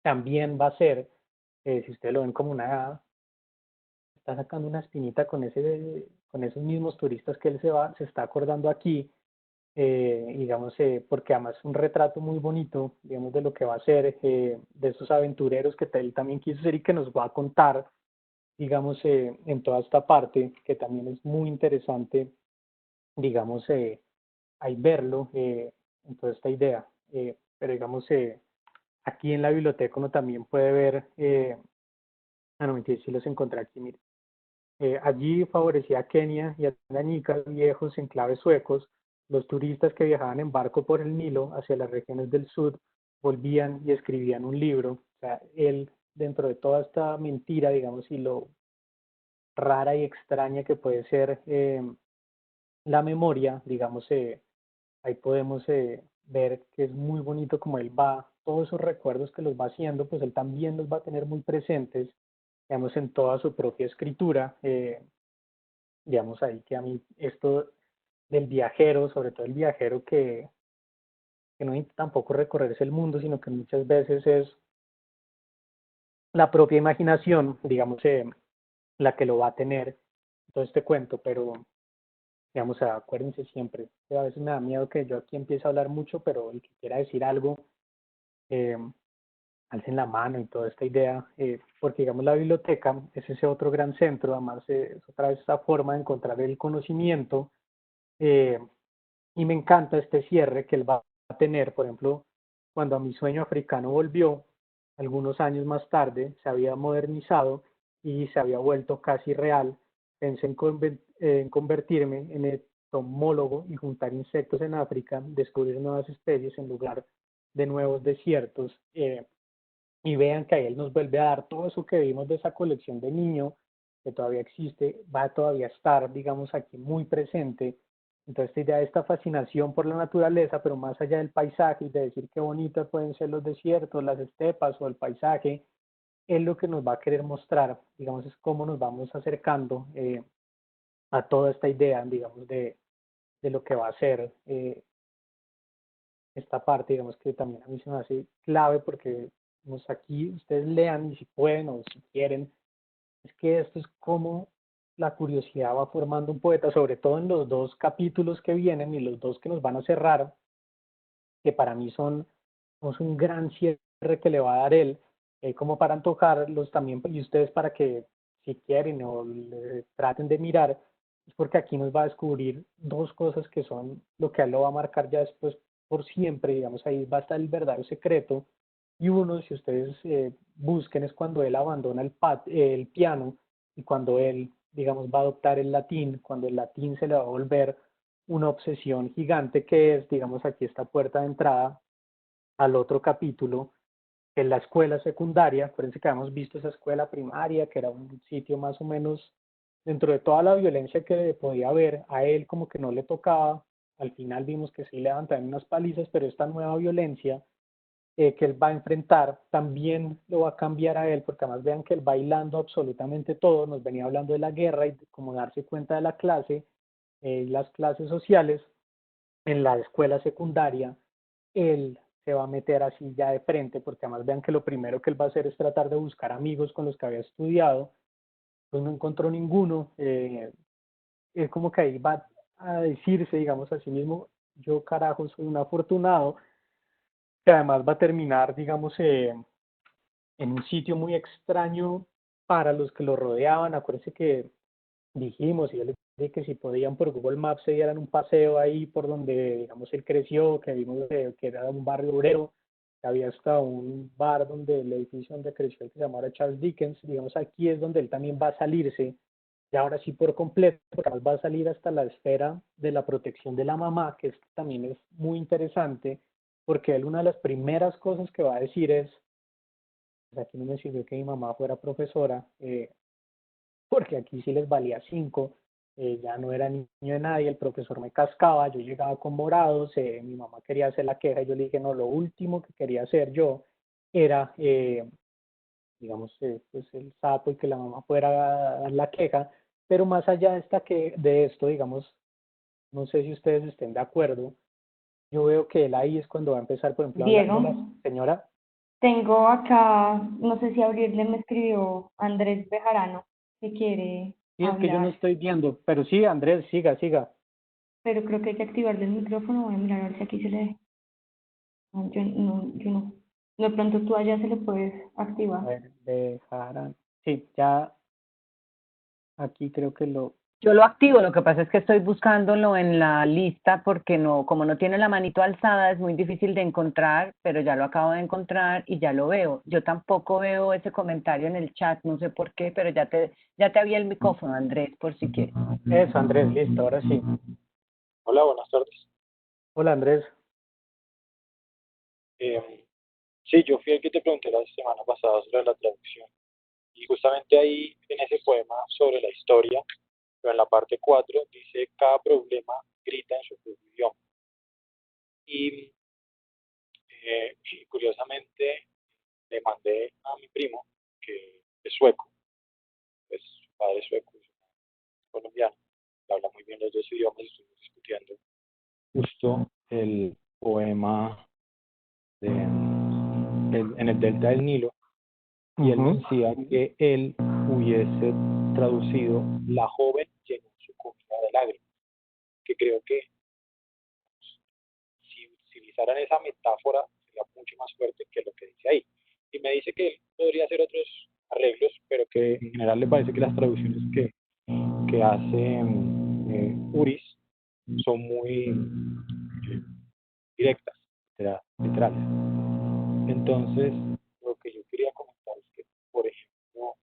También va a ser, si ustedes lo ven como está sacando una espinita con esos mismos turistas que él se está acordando aquí, digamos, porque además es un retrato muy bonito, digamos, de lo que va a ser, de esos aventureros que él también quiso ser y que nos va a contar, digamos, en toda esta parte, que también es muy interesante, digamos, ahí verlo en toda esta idea. Pero digamos, aquí en la biblioteca uno también puede ver, no mentira, sí los encontré aquí, mire. Allí favorecía a Kenia y a Tanganica, viejos enclaves suecos. Los turistas que viajaban en barco por el Nilo hacia las regiones del sur volvían y escribían un libro. O sea, él, dentro de toda esta mentira, digamos, y lo rara y extraña que puede ser la memoria, digamos, ahí podemos ver que es muy bonito como él va, todos esos recuerdos que los va haciendo, pues él también los va a tener muy presentes, digamos, en toda su propia escritura. Digamos ahí que a mí esto del viajero, sobre todo el viajero que no necesita tampoco recorrerse el mundo, sino que muchas veces es la propia imaginación, digamos, la que lo va a tener todo este cuento. Pero digamos, acuérdense siempre, que a veces me da miedo que yo aquí empiece a hablar mucho, pero el que quiera decir algo, eh, alcen la mano y toda esta idea, porque digamos la biblioteca es ese otro gran centro, además es otra vez esa forma de encontrar el conocimiento, eh, y me encanta este cierre que él va a tener, por ejemplo, cuando a mi sueño africano volvió, algunos años más tarde, se había modernizado y se había vuelto casi real, pensé en convertirme en entomólogo y juntar insectos en África, descubrir nuevas especies en lugar de nuevos desiertos. Y vean que ahí él nos vuelve a dar todo eso que vimos de esa colección de niño, que todavía existe, va a todavía estar, digamos, aquí muy presente. Entonces, esta idea de esta fascinación por la naturaleza, pero más allá del paisaje y de decir qué bonitas pueden ser los desiertos, las estepas o el paisaje, él lo que nos va a querer mostrar, digamos, es cómo nos vamos acercando a toda esta idea, digamos, de lo que va a ser esta parte, digamos que también a mí se me hace clave porque aquí ustedes lean y si pueden o si quieren, es que esto es como la curiosidad va formando un poeta, sobre todo en los dos capítulos que vienen y los dos que nos van a cerrar, que para mí son es un gran cierre que le va a dar él, como para antojarlos también, y ustedes para que si quieren o traten de mirar, es porque aquí nos va a descubrir dos cosas que son lo que a él lo va a marcar ya después por siempre, digamos, ahí va a estar el verdadero secreto, y uno, si ustedes busquen, es cuando él abandona el piano y cuando él, digamos, va a adoptar el latín, cuando el latín se le va a volver una obsesión gigante que es, digamos, aquí esta puerta de entrada al otro capítulo, que es la escuela secundaria. Acuérdense que habíamos visto esa escuela primaria, que era un sitio más o menos, dentro de toda la violencia que podía haber, a él como que no le tocaba. Al final vimos que sí le daban también unas palizas, pero esta nueva violencia que él va a enfrentar también lo va a cambiar a él, porque además vean que él bailando absolutamente todo, nos venía hablando de la guerra y de cómo darse cuenta de la clase, las clases sociales en la escuela secundaria, él se va a meter así ya de frente, porque además vean que lo primero que él va a hacer es tratar de buscar amigos con los que había estudiado, pues no encontró ninguno, es como que ahí va a decirse, digamos a sí mismo, yo carajo soy un afortunado, que además va a terminar, digamos, en un sitio muy extraño para los que lo rodeaban. Acuérdense que dijimos, y yo les dije que si podían por Google Maps se dieran un paseo ahí por donde, digamos, él creció, que vimos que era un barrio obrero, que había hasta un bar donde el edificio donde creció, que se llamaba Charles Dickens, digamos, aquí es donde él también va a salirse, y ahora sí por completo, porque además va a salir hasta la esfera de la protección de la mamá, que esto también es muy interesante, porque él una de las primeras cosas que va a decir es, pues aquí no me sirvió que mi mamá fuera profesora, porque aquí sí les valía 5, ya no era niño de nadie, el profesor me cascaba, yo llegaba con morados, mi mamá quería hacer la queja y yo le dije, no, lo último que quería hacer yo era, digamos, pues el sapo y que la mamá fuera a dar la queja, pero más allá de, de esto, digamos, no sé si ustedes estén de acuerdo, yo veo que él ahí es cuando va a empezar, por ejemplo, a hablar Diego, de la señora. tengo acá, no sé si abrirle, me escribió Andrés Bejarano que quiere Sí, es que yo no hablar, estoy viendo, pero sí, Andrés, siga, siga. pero creo que hay que activarle el micrófono. Voy a mirar a ver si aquí se le... No, yo no. De pronto tú allá se le puedes A activar. ver, dejarán. Sí, ya aquí creo que lo... Yo lo activo, lo que pasa es que estoy buscándolo en la lista porque no, como no tiene la manito alzada, es muy difícil de encontrar, pero ya lo acabo de encontrar y ya lo veo. Yo tampoco veo ese comentario en el chat, no sé por qué, pero ya te había el micrófono, Andrés, por si quieres. Eso, Andrés, listo, ahora sí. Hola, buenas tardes. Hola, Andrés. Sí, yo fui el que te pregunté la semana pasada sobre la traducción. Y justamente ahí, en ese poema sobre la historia, pero en la parte 4 dice, cada problema grita en su propio idioma. Y curiosamente le mandé a mi primo, que es sueco, pues su padre es sueco, es colombiano, que habla muy bien los dos idiomas, y estuvimos discutiendo justo el poema en el delta del Nilo. Y él me decía que él hubiese traducido la joven llenó su comida de lágrimas, que creo que si utilizaran esa metáfora sería mucho más fuerte que lo que dice ahí. y me dice que él podría hacer otros arreglos, pero que en general le parece que las traducciones que hace Uris son muy directas, literales. Entonces, lo que yo quería comentar es que, por ejemplo,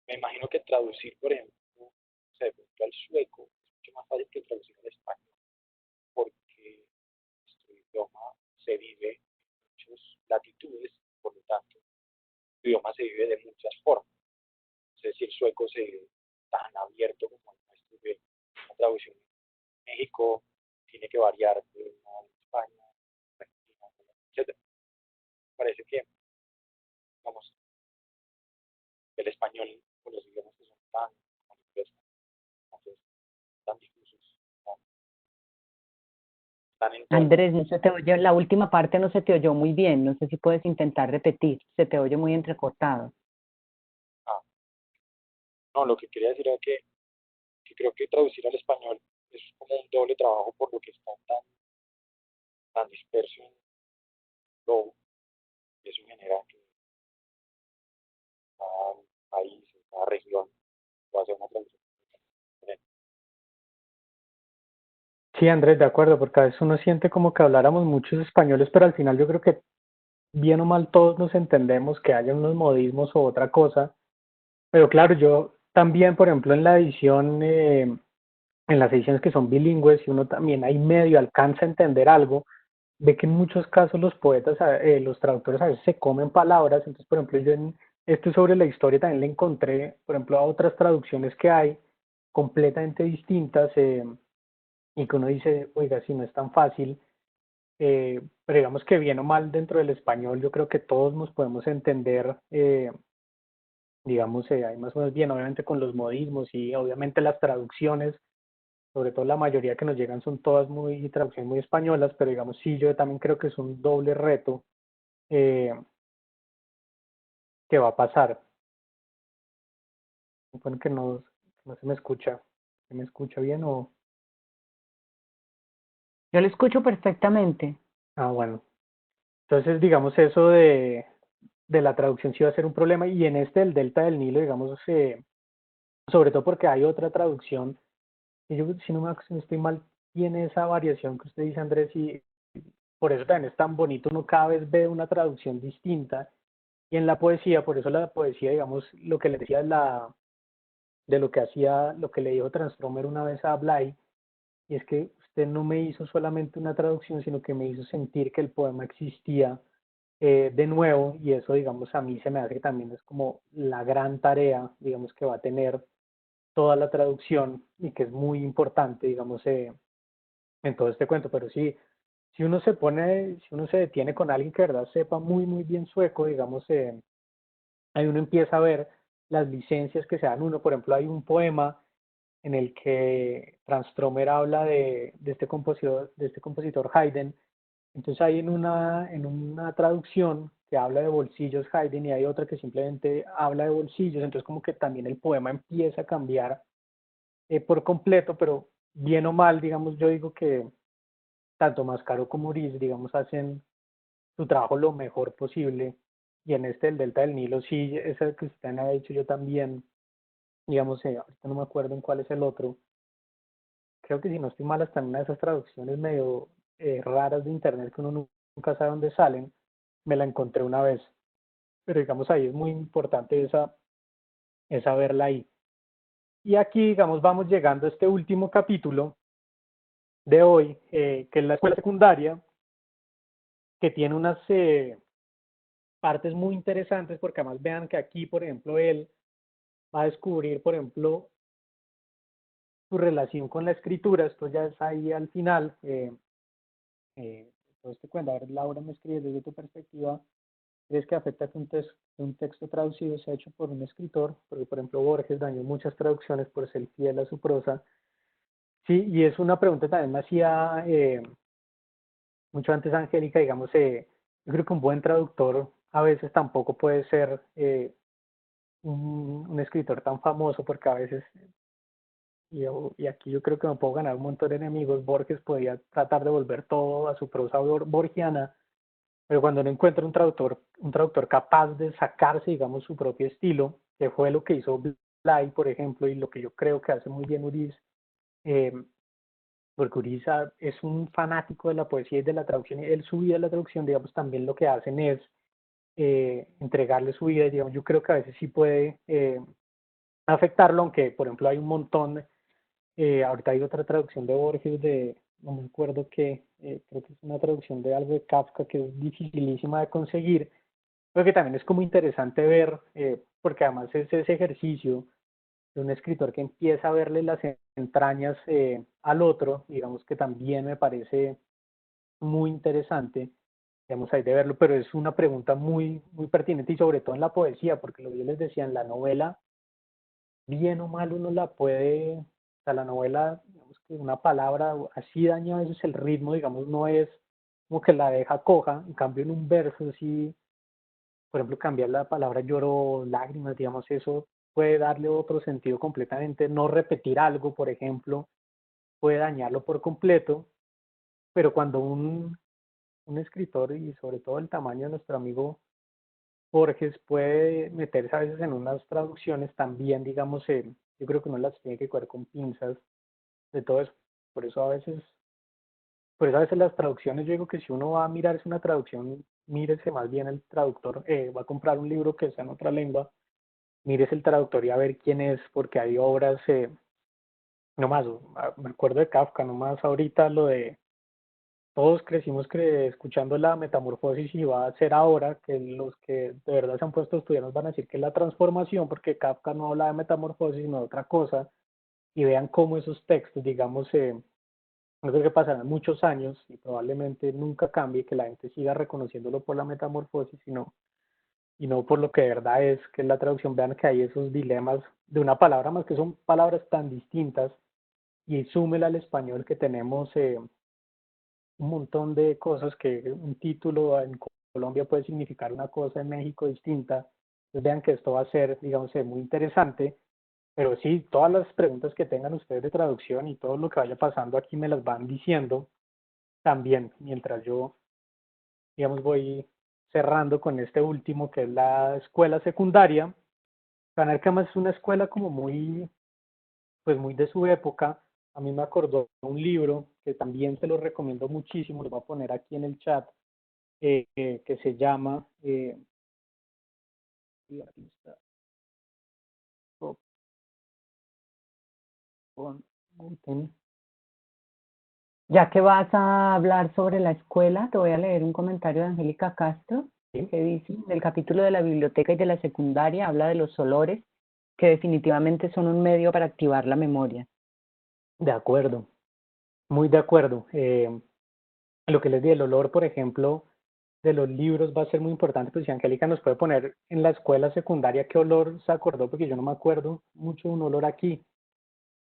me imagino que traducir, por ejemplo, no sé, de pronto al sueco es mucho más fácil que traducir al español, porque nuestro idioma se vive en muchas latitudes, por lo tanto, el idioma se vive de muchas formas. No sé si el sueco se tan abierto como el nuestro, de una traducción en México tiene que variar de una en España, Argentina, etc. Parece que, vamos, el español o los idiomas que son tan complejos, tan difusos, tan en todo el mundo. Andrés, no se te oye, la última parte no se te oyó muy bien, no sé si puedes intentar repetir, se te oye muy entrecortado. Ah, no, lo que quería decir era que creo que traducir al español es como un doble trabajo por lo que está tan disperso en todo, y eso genera que cada país, cada región va a hacer una traducción diferente. Sí, Andrés, de acuerdo, porque a veces uno siente como que habláramos muchos españoles, pero al final yo creo que bien o mal todos nos entendemos, que haya unos modismos o otra cosa. Pero claro, yo también, por ejemplo, en la edición, en las ediciones que son bilingües, y uno también ahí medio alcanza a entender algo, ve que en muchos casos los poetas, los traductores a veces se comen palabras. Entonces, por ejemplo, yo en esto sobre la historia también le encontré, por ejemplo, a otras traducciones que hay completamente distintas, y que uno dice, oiga, si no es tan fácil, pero digamos que bien o mal dentro del español, yo creo que todos nos podemos entender, digamos, ahí más o menos bien, obviamente con los modismos y obviamente las traducciones, sobre todo la mayoría que nos llegan son todas muy traducciones muy españolas, pero digamos, sí, yo también creo que es un doble reto, eh, que va a pasar. Bueno, que no se me escucha. ¿Se me escucha bien o...? Yo lo escucho perfectamente. Ah, bueno. Entonces, digamos, eso de la traducción sí va a ser un problema, y en este del Delta del Nilo, digamos, sobre todo porque hay otra traducción, y yo, si no estoy mal, tiene esa variación que usted dice, Andrés, y por eso también es tan bonito, uno cada vez ve una traducción distinta. Y en la poesía, por eso la poesía, digamos, lo que le decía de lo que hacía, lo que le dijo Transtromer una vez a Blay, y es que usted no me hizo solamente una traducción, sino que me hizo sentir que el poema existía, de nuevo, y eso, digamos, a mí se me hace que también es como la gran tarea, digamos, que va a tener toda la traducción, y que es muy importante, digamos, en todo este cuento. Pero sí, si uno se detiene con alguien que de verdad sepa muy, muy bien sueco, digamos, ahí uno empieza a ver las licencias que se dan. Uno, por ejemplo, hay un poema en el que Transtromer habla de este compositor Haydn. Entonces hay en una traducción que habla de bolsillos Haydn, y hay otra que simplemente habla de bolsillos. Entonces como que también el poema empieza a cambiar, por completo, pero bien o mal, digamos, yo digo que tanto Mascaro como Uris, digamos, hacen su trabajo lo mejor posible. Y en este, el Delta del Nilo, sí, ese que usted me ha dicho, yo también, digamos, ahorita no me acuerdo en cuál es el otro. Creo que si no estoy mal, hasta en una de esas traducciones medio, raras de internet que uno nunca sabe dónde salen, me la encontré una vez. Pero digamos, ahí es muy importante esa verla ahí. Y aquí, digamos, vamos llegando a este último capítulo de hoy, que es la escuela secundaria, que tiene unas, partes muy interesantes, porque además vean que aquí, por ejemplo, él va a descubrir, por ejemplo, su relación con la escritura. Esto ya es ahí al final. Todo este cuento, a ver, Laura, me escribe desde tu perspectiva, ¿crees que afecta que un texto traducido sea hecho por un escritor? Porque, por ejemplo, Borges dañó muchas traducciones por ser fiel a su prosa. Sí, y es una pregunta que también me hacía, mucho antes Angélica, digamos, yo creo que un buen traductor a veces tampoco puede ser, un escritor tan famoso, porque a veces, y aquí yo creo que me puedo ganar un montón de enemigos, Borges podía tratar de volver todo a su prosa borgiana, pero cuando uno encuentra un traductor capaz de sacarse, digamos, su propio estilo, que fue lo que hizo Blay, por ejemplo, y lo que yo creo que hace muy bien Uriz, eh, porque Uriza es un fanático de la poesía y de la traducción, y él su vida de la traducción, digamos, también lo que hacen es entregarle su vida, digamos, yo creo que a veces sí puede afectarlo, aunque, por ejemplo, hay un montón, ahorita hay otra traducción de Borges, no me acuerdo qué, creo que es una traducción de algo de Kafka que es dificilísima de conseguir, pero que también es como interesante ver, porque además es ese ejercicio de un escritor que empieza a verle las entrañas al otro, digamos que también me parece muy interesante, digamos, hay de verlo, pero es una pregunta muy, muy pertinente y sobre todo en la poesía, porque lo que yo les decía, en la novela, bien o mal uno la puede, o sea, la novela, digamos que una palabra así daña a veces el ritmo, digamos, no es como que la deja coja, en cambio en un verso sí, por ejemplo, cambiar la palabra lloro, lágrimas, digamos, eso puede darle otro sentido completamente, no repetir algo, por ejemplo, puede dañarlo por completo, pero cuando un escritor y sobre todo el tamaño de nuestro amigo Borges puede meterse a veces en unas traducciones también, digamos, yo creo que uno las tiene que coger con pinzas de todo eso. Por eso a veces, por eso a veces las traducciones, yo digo que si uno va a mirarse una traducción, mírese más bien el traductor, va a comprar un libro que sea en otra lengua, mírese el traductor y a ver quién es, porque hay obras, no más, me acuerdo de Kafka, no más ahorita lo de todos crecimos escuchando la metamorfosis y va a ser ahora que los que de verdad se han puesto a estudiar nos van a decir que es la transformación, porque Kafka no habla de metamorfosis, sino de otra cosa, y vean cómo esos textos, digamos, no creo que pasarán muchos años y probablemente nunca cambie, que la gente siga reconociéndolo por la metamorfosis, y no por lo que de verdad es, que es la traducción. Vean que hay esos dilemas de una palabra más, que son palabras tan distintas, y súmela al español que tenemos. Un montón de cosas que un título en Colombia puede significar una cosa, en México distinta. Entonces vean que esto va a ser, digamos, muy interesante, pero sí, todas las preguntas que tengan ustedes de traducción y todo lo que vaya pasando aquí me las van diciendo también, mientras yo, digamos, voy cerrando con este último, que es la escuela secundaria. Van a ver que además es una escuela como muy, pues muy de su época. A mí me acordó un libro que también se lo recomiendo muchísimo, lo voy a poner aquí en el chat, que se llama, aquí está, con Guten. Ya que vas a hablar sobre la escuela, te voy a leer un comentario de Angélica Castro ¿Sí? que dice, del capítulo de la biblioteca y de la secundaria, habla de los olores, que definitivamente son un medio para activar la memoria. De acuerdo, muy de acuerdo. Lo que les di, el olor, por ejemplo, de los libros va a ser muy importante, pues si Angélica nos puede poner en la escuela secundaria qué olor se acordó, porque yo no me acuerdo mucho de un olor aquí.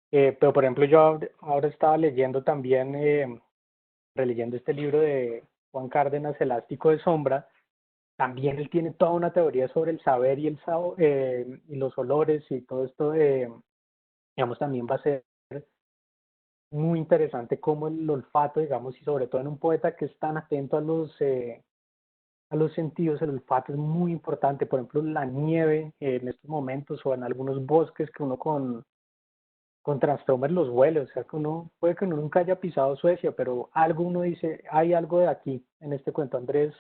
Pero por ejemplo, yo ahora estaba leyendo también, releyendo este libro de Juan Cárdenas, Elástico de Sombra. También él tiene toda una teoría sobre el saber y el sabor, y los olores y todo esto, digamos, también va a ser muy interesante cómo el olfato, digamos, y sobre todo en un poeta que es tan atento a los sentidos, el olfato es muy importante. Por ejemplo, la nieve en estos momentos o en algunos bosques que uno con Transformers los huele, o sea que uno, puede que uno nunca haya pisado Suecia, pero algo uno dice, hay algo de aquí en este cuento. Andrés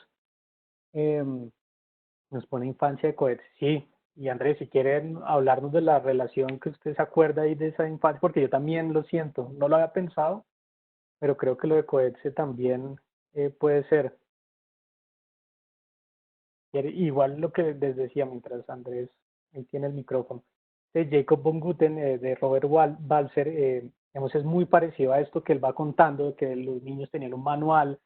nos pone infancia de cohetes, sí. Y Andrés, si quieren hablarnos de la relación que usted se acuerda ahí de esa infancia, porque yo también lo siento, no lo había pensado, pero creo que lo de cohetes también puede ser. Igual lo que les decía mientras Andrés él tiene el micrófono. De Jacob von Gutten, de Robert Balzer, digamos, es muy parecido a esto que él va contando, de que los niños tenían un manual,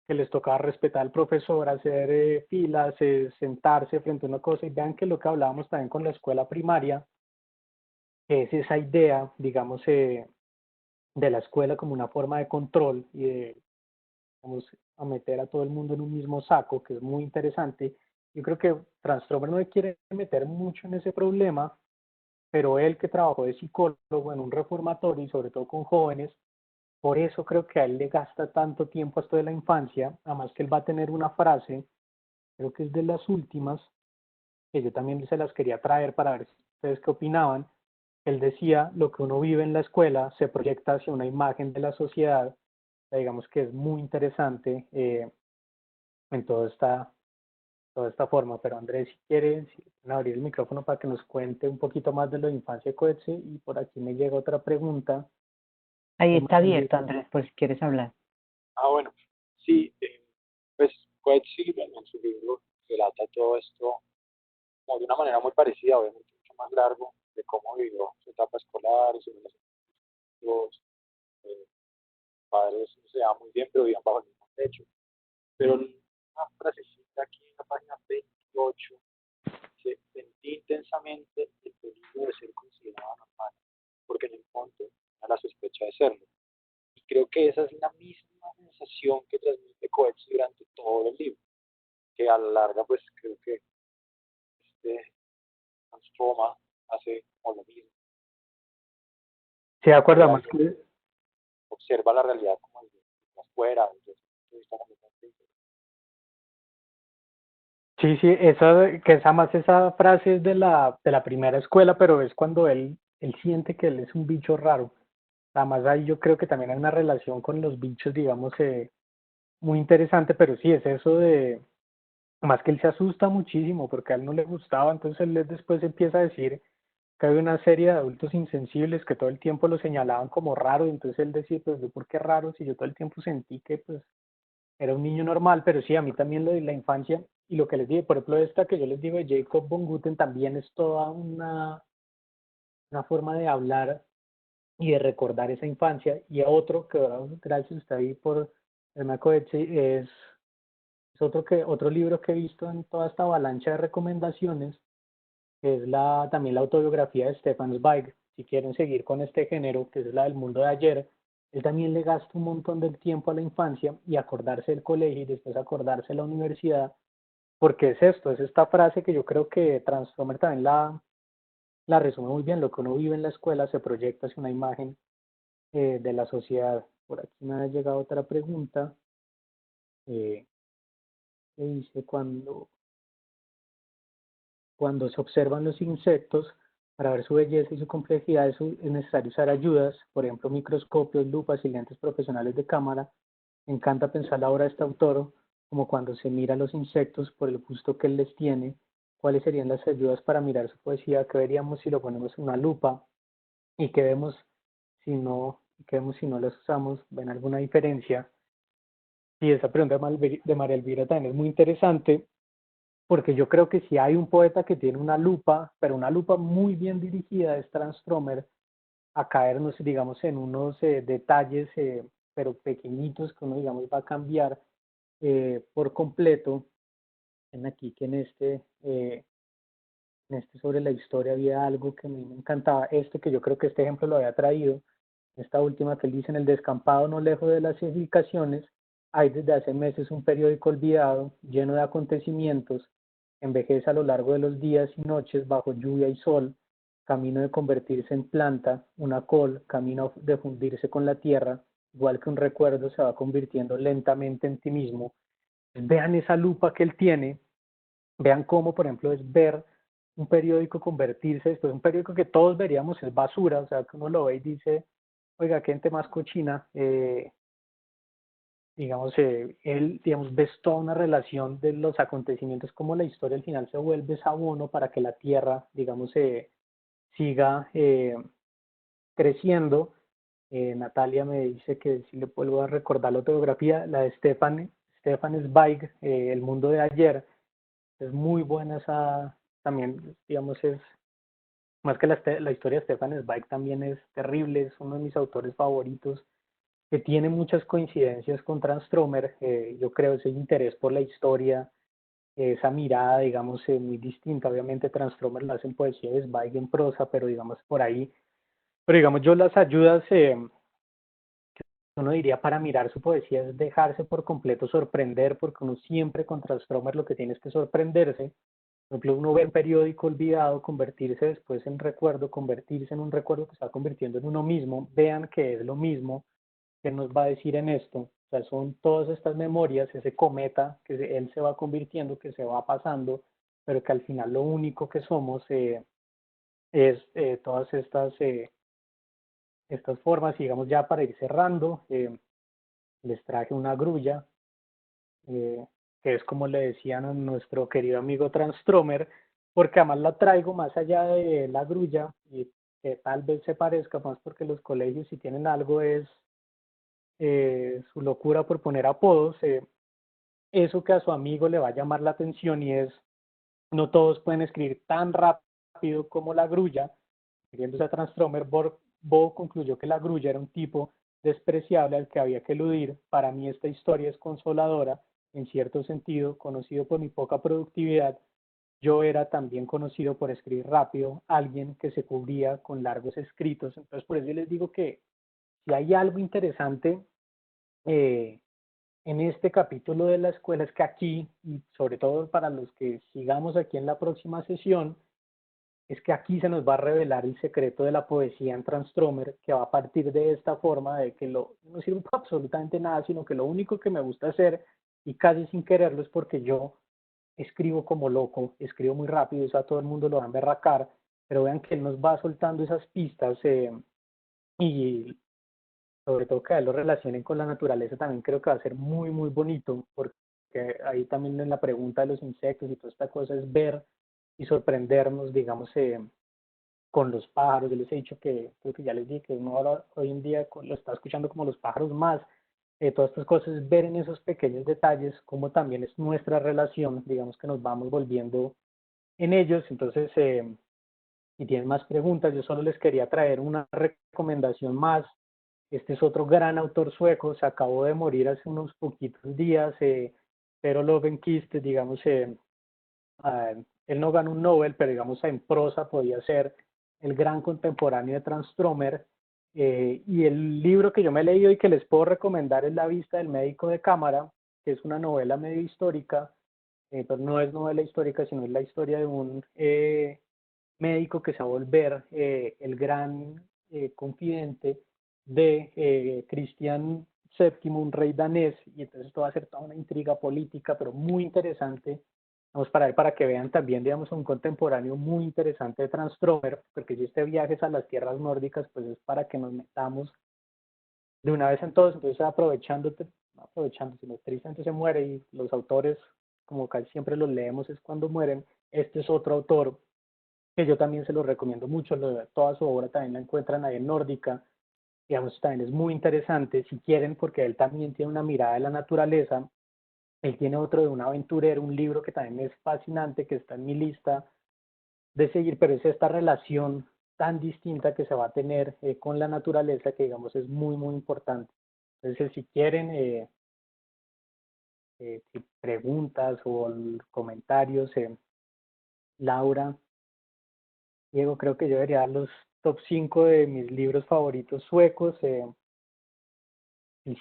que les tocaba respetar al profesor, hacer filas, sentarse frente a una cosa, y vean que lo que hablábamos también con la escuela primaria, que es esa idea, digamos, de la escuela como una forma de control y de, vamos a meter a todo el mundo en un mismo saco, que es muy interesante. Yo creo que Transformer no quiere meter mucho en ese problema, pero él que trabajó de psicólogo en un reformatorio y sobre todo con jóvenes, por eso creo que a él le gasta tanto tiempo esto de la infancia, además que él va a tener una frase, creo que es de las últimas, que yo también se las quería traer para ver si ustedes qué opinaban. Él decía, lo que uno vive en la escuela se proyecta hacia una imagen de la sociedad, digamos que es muy interesante en toda esta forma. Pero Andrés, si quiere, si pueden abrir el micrófono para que nos cuente un poquito más de lo de infancia de Coetze, y por aquí me llega otra pregunta. Ahí de está Manuel. abierto, Andrés, por si quieres hablar. Bueno, sí, pues Coetzee en su libro relata todo esto como de una manera muy parecida, obviamente mucho más largo, de cómo vivió su etapa escolar, su relación con los padres no se daban muy bien, pero vivían bajo el mismo techo. Pero una frasecita aquí en la página 28, dice, sentí intensamente el peligro de ser considerado normal, porque en el fondo tenía la sospecha de serlo. Y creo que esa es la misma sensación que transmite Coetzee durante todo el libro, que a la larga pues creo que este Stroma hace como lo mismo. Sí, de acuerdo, además que Observa la realidad como desde afuera, desde el punto de vista completamente. sí, sí, esa más esa frase es de la primera escuela, pero es cuando él siente que él es un bicho raro. Además ahí yo creo que también hay una relación con los bichos, digamos, muy interesante, pero sí, es eso de, más que él se asusta muchísimo porque a él no le gustaba, entonces él después empieza a decir que hay una serie de adultos insensibles que todo el tiempo lo señalaban como raro, y entonces él decía, pues yo, ¿por qué raro? Si yo todo el tiempo sentí que pues era un niño normal. Pero sí, a mí también lo de la infancia, y lo que les dije, por ejemplo, esta que yo les digo de Jacob von Gutten también es toda una forma de hablar y de recordar esa infancia. Y a otro que ahora, gracias a usted ahí por el Marco es otro libro que he visto en toda esta avalancha de recomendaciones, que es también la autobiografía de Stefan Zweig. Si quieren seguir con este género, que es la del mundo de ayer, él también le gasta un montón del tiempo a la infancia y acordarse del colegio y después acordarse de la universidad, porque es esto, es esta frase que yo creo que Transformer también la resume muy bien. Lo que uno vive en la escuela se proyecta hacia una imagen de la sociedad. Por aquí me ha llegado otra pregunta, que dice, cuando se observan los insectos, para ver su belleza y su complejidad es necesario usar ayudas, por ejemplo, microscopios, lupas y lentes profesionales de cámara. Me encanta pensar la obra de este autor como cuando se mira a los insectos por el gusto que él les tiene. ¿Cuáles serían las ayudas para mirar su poesía? ¿Qué veríamos si lo ponemos en una lupa? ¿Y qué vemos si no las usamos? ¿Ven alguna diferencia? Y esa pregunta de María Elvira también es muy interesante, porque yo creo que si hay un poeta que tiene una lupa, pero una lupa muy bien dirigida, es Transtromer, a caernos, digamos, en unos detalles, pero pequeñitos, que uno, digamos, va a cambiar por completo. En aquí que en este sobre la historia había algo que a mí me encantaba, que yo creo que este ejemplo lo había traído, esta última que él dice: en el descampado no lejos de las edificaciones hay desde hace meses un periódico olvidado, lleno de acontecimientos, envejece a lo largo de los días y noches bajo lluvia y sol, camino de convertirse en planta, una col, camino de fundirse con la tierra, igual que un recuerdo se va convirtiendo lentamente en ti mismo. Vean esa lupa que él tiene, vean cómo, por ejemplo, es ver un periódico convertirse, después un periódico que todos veríamos es basura, o sea, que uno lo ve y dice, oiga, qué gente más cochina. Digamos, él, digamos, ves toda una relación de los acontecimientos, como la historia al final se vuelve ese abono para que la tierra, digamos, siga creciendo. Natalia me dice que si le vuelvo a recordar la autobiografía, la de Stefan Zweig, El mundo de ayer, es muy buena esa, también, digamos, es más que la historia de Stefan Zweig también es terrible, es uno de mis autores favoritos, que tiene muchas coincidencias con Transtromer. Yo creo ese interés por la historia, esa mirada, digamos, muy distinta. Obviamente Transtromer la hace en poesía y Zweig en prosa, pero digamos por ahí. Pero digamos, yo las ayudas, uno diría para mirar su poesía es dejarse por completo sorprender, porque uno siempre con Transtromer lo que tiene es que sorprenderse. Por ejemplo, uno ve un periódico olvidado convertirse después en recuerdo, convertirse en un recuerdo que se va convirtiendo en uno mismo. Vean que es lo mismo. ¿qué nos va a decir en esto? O sea, son todas estas memorias, ese cometa él se va convirtiendo, que se va pasando, pero que al final lo único que somos es todas estas formas, digamos ya para ir cerrando, les traje una grulla, eh, que es como le decían a nuestro querido amigo Transtromer, porque además la traigo más allá de la grulla, y que tal vez se parezca más porque los colegios si tienen algo es su locura por poner apodos, eso que a su amigo le va a llamar la atención y es, no todos pueden escribir tan rápido como la grulla. Refiriéndose a Transtromer, Bo concluyó que la grulla era un tipo despreciable al que había que eludir. Para mí esta historia es consoladora, en cierto sentido, conocido por mi poca productividad. Yo era también conocido por escribir rápido, alguien que se cubría con largos escritos. Entonces, por eso yo les digo que si hay algo interesante eh, en este capítulo de la escuela es que aquí, y sobre todo para los que sigamos aquí en la próxima sesión, es que aquí se nos va a revelar el secreto de la poesía en Transtromer, que va a partir de esta forma de que no sirve para absolutamente nada, sino que lo único que me gusta hacer, y casi sin quererlo, es porque yo escribo como loco, escribo muy rápido, eso a todo el mundo lo va a emberracar, pero vean que él nos va soltando esas pistas y sobre todo que lo relacionen con la naturaleza también creo que va a ser muy, muy bonito, porque ahí también en la pregunta de los insectos y toda esta cosa es ver y sorprendernos, digamos, con los pájaros. Yo les he dicho que, creo que ya les dije que uno ahora, hoy en día lo está escuchando como los pájaros más, todas estas cosas, ver en esos pequeños detalles cómo también es nuestra relación, digamos que nos vamos volviendo en ellos. Entonces, si tienen más preguntas, yo solo les quería traer una recomendación más. Este es otro gran autor sueco, se acabó de morir hace unos poquitos días, Pero Löwenqvist, digamos, ah, él no ganó un Nobel, pero digamos en prosa podía ser el gran contemporáneo de Transtromer. Y el libro que yo me he leído y que les puedo recomendar es La vista del médico de cámara, que es una novela medio histórica, pero no es novela histórica, sino es la historia de un médico que se va a volver el gran confidente de Cristian VII, un rey danés, y entonces esto va a ser toda una intriga política, pero muy interesante. Vamos para que vean también, digamos, un contemporáneo muy interesante de Transtromer, porque si este viaje es a las tierras nórdicas, pues es para que nos metamos de una vez en todos. Entonces aprovechando, sino tristemente se muere y los autores, como casi siempre los leemos, es cuando mueren. Este es otro autor que yo también se lo recomiendo mucho, toda su obra también la encuentran ahí en Nórdica, digamos, también es muy interesante, si quieren, porque él también tiene una mirada de la naturaleza. Él tiene otro de un aventurero, un libro que también es fascinante, que está en mi lista de seguir, pero es esta relación tan distinta que se va a tener con la naturaleza, que digamos es muy, muy importante. Entonces, si quieren, si preguntas o comentarios, Laura, Diego, creo que yo debería dar los top 5 de mis libros favoritos suecos. El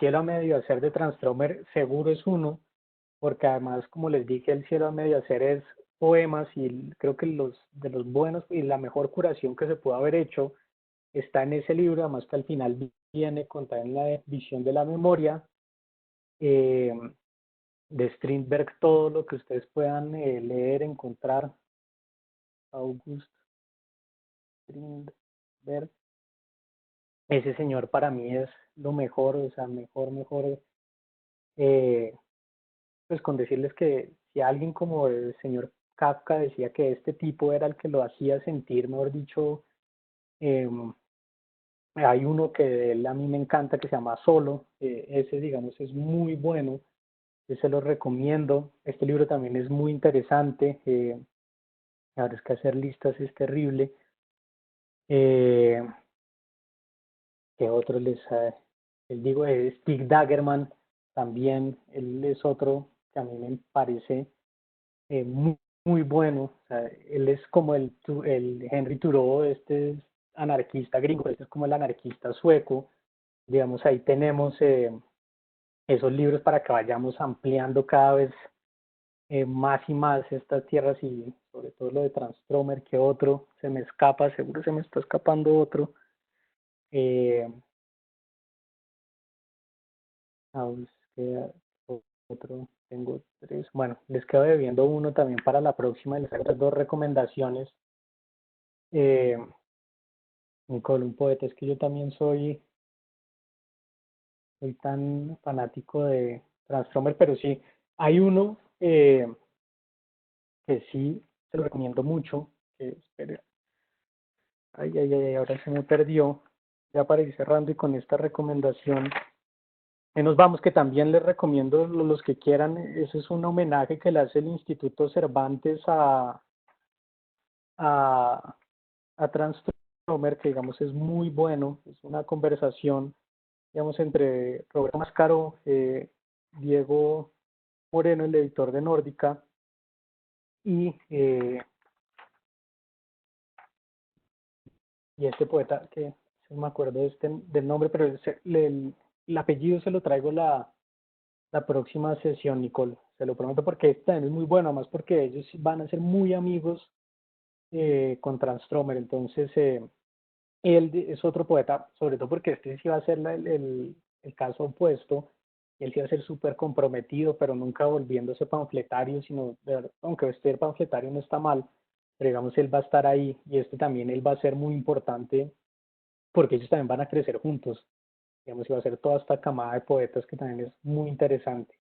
cielo a medio hacer de Transtromer seguro es uno, porque además, como les dije, el cielo a medio hacer es poemas y creo que los de los buenos y la mejor curación que se pudo haber hecho está en ese libro, además que al final viene con también la visión de la memoria. eh, de Strindberg, todo lo que ustedes puedan leer, encontrar. August Strindberg. Ese señor para mí es lo mejor, o sea, mejor, eh, pues con decirles que si alguien como el señor Kafka decía que este tipo era el que lo hacía sentir, mejor dicho, eh, hay uno que de él a mí me encanta que se llama Solo, ese digamos es muy bueno, yo se lo recomiendo. Este libro también es muy interesante, ahora es que hacer listas es terrible. Eh, ¿Qué otro les digo? Stig Dagerman también, él es otro que a mí me parece muy, muy bueno. O sea, él es como el Henry Thoreau, este es anarquista gringo, este es como el anarquista sueco. Digamos, ahí tenemos esos libros para que vayamos ampliando cada vez más y más estas tierras y sobre todo lo de Transtromer, que otro se me escapa, seguro se me está escapando otro. Eh, queda otro, tengo 3. Bueno, les quedo debiendo uno también para la próxima, les hago 2 recomendaciones. Nicole, un poeta, es que yo también soy tan fanático de Transformer, pero sí, hay uno que sí se lo recomiendo mucho, que espere, ahora se me perdió, ya para ir cerrando y con esta recomendación, nos vamos, que también les recomiendo los que quieran, ese es un homenaje que le hace el Instituto Cervantes a, a Transformer, que digamos es muy bueno, es una conversación, digamos, entre Roberto Mascaro, Diego Moreno, el editor de Nórdica, y este poeta, que no me acuerdo del nombre, pero el apellido se lo traigo la próxima sesión, Nicole, se lo prometo, porque este también es muy bueno, además porque ellos van a ser muy amigos con Transtromer, entonces él es otro poeta, sobre todo porque este sí va a ser el caso opuesto, él sí va a ser súper comprometido, pero nunca volviéndose panfletario, sino, aunque este panfletario no está mal, pero digamos él va a estar ahí, y este también él va a ser muy importante, porque ellos también van a crecer juntos, digamos, y va a ser toda esta camada de poetas que también es muy interesante.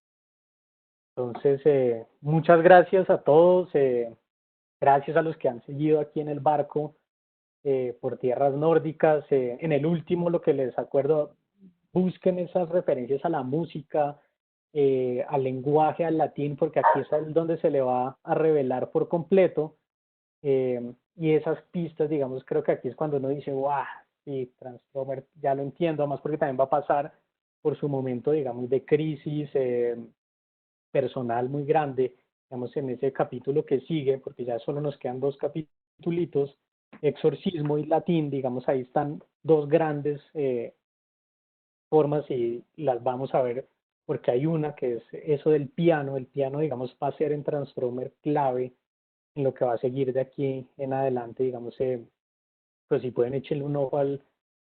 Entonces, muchas gracias a todos, gracias a los que han seguido aquí en el barco por tierras nórdicas. En el último, lo que les acuerdo, busquen esas referencias a la música, al lenguaje, al latín, porque aquí es donde se le va a revelar por completo. Y esas pistas, digamos, creo que aquí es cuando uno dice, ¡guau! Sí, Transformer, ya lo entiendo, además porque también va a pasar por su momento, digamos, de crisis personal muy grande, digamos, en ese capítulo que sigue, porque ya solo nos quedan 2 capítulos, exorcismo y latín, digamos, ahí están 2 grandes formas y las vamos a ver, porque hay una que es eso del piano, el piano, digamos, va a ser en Transformer clave en lo que va a seguir de aquí en adelante, digamos, pues si pueden echarle un ojo al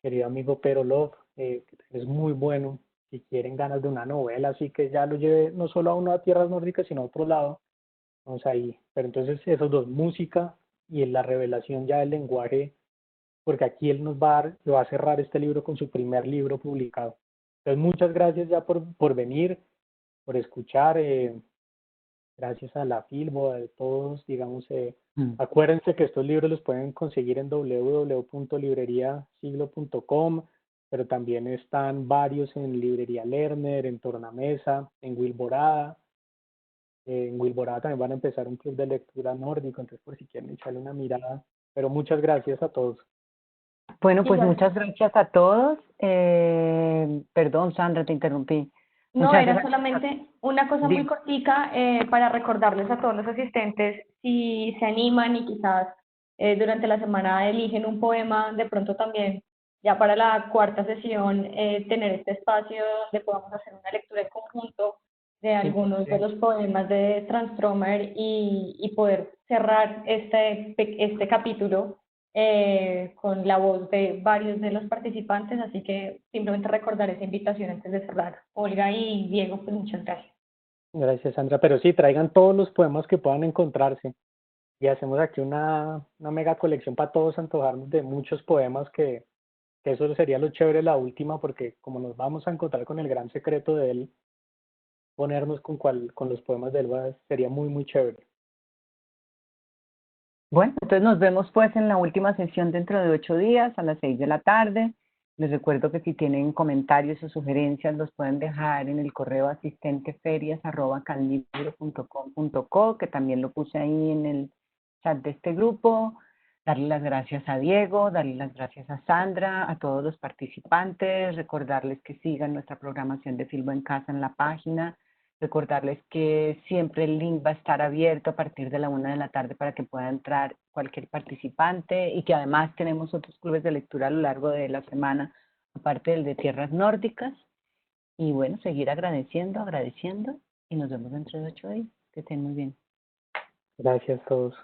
querido amigo Pero Love, que es muy bueno, si quieren ganas de una novela, así que ya lo lleve no solo a uno a tierras nórdicas, sino a otro lado, vamos ahí. Pero entonces esos 2, música y en la revelación ya del lenguaje, porque aquí él nos va a dar, lo va a cerrar este libro con su primer libro publicado. Entonces muchas gracias ya por venir, por escuchar, gracias a la Filbo, a todos, digamos, acuérdense que estos libros los pueden conseguir en www.libreriasiglo.com, pero también están varios en Librería Lerner, en Tornamesa, en Wilborada. En Wilborada también van a empezar un club de lectura nórdico, entonces por si quieren echarle una mirada. Pero muchas gracias a todos. Bueno, pues Igual. muchas gracias a todos. Perdón, Sandra, te interrumpí. No, Muchas era gracias. solamente una cosa muy cortica para recordarles a todos los asistentes, si se animan y quizás durante la semana eligen un poema, de pronto también, ya para la 4ª sesión, tener este espacio donde podamos hacer una lectura en conjunto de algunos de los poemas de Transtromer y poder cerrar este capítulo con la voz de varios de los participantes, así que simplemente recordar esa invitación antes de cerrar. Olga y Diego, pues muchas gracias. Gracias, Sandra. Pero sí, traigan todos los poemas que puedan encontrarse y hacemos aquí una mega colección para todos antojarnos de muchos poemas que eso sería lo chévere la última, porque como nos vamos a encontrar con el gran secreto de él, ponernos con los poemas de él sería muy, muy chévere. Bueno, entonces nos vemos pues en la última sesión dentro de 8 días a las 6 de la tarde. Les recuerdo que si tienen comentarios o sugerencias los pueden dejar en el correo asistenteferias@canlibro.com.co, que también lo puse ahí en el chat de este grupo. Darle las gracias a Diego, darle las gracias a Sandra, a todos los participantes, recordarles que sigan nuestra programación de Filbo en Casa en la página, recordarles que siempre el link va a estar abierto a partir de la 1 de la tarde para que pueda entrar cualquier participante y que además tenemos otros clubes de lectura a lo largo de la semana, aparte del de tierras nórdicas. Y bueno, seguir agradeciendo y nos vemos dentro de 8 días. Que estén muy bien. Gracias a todos.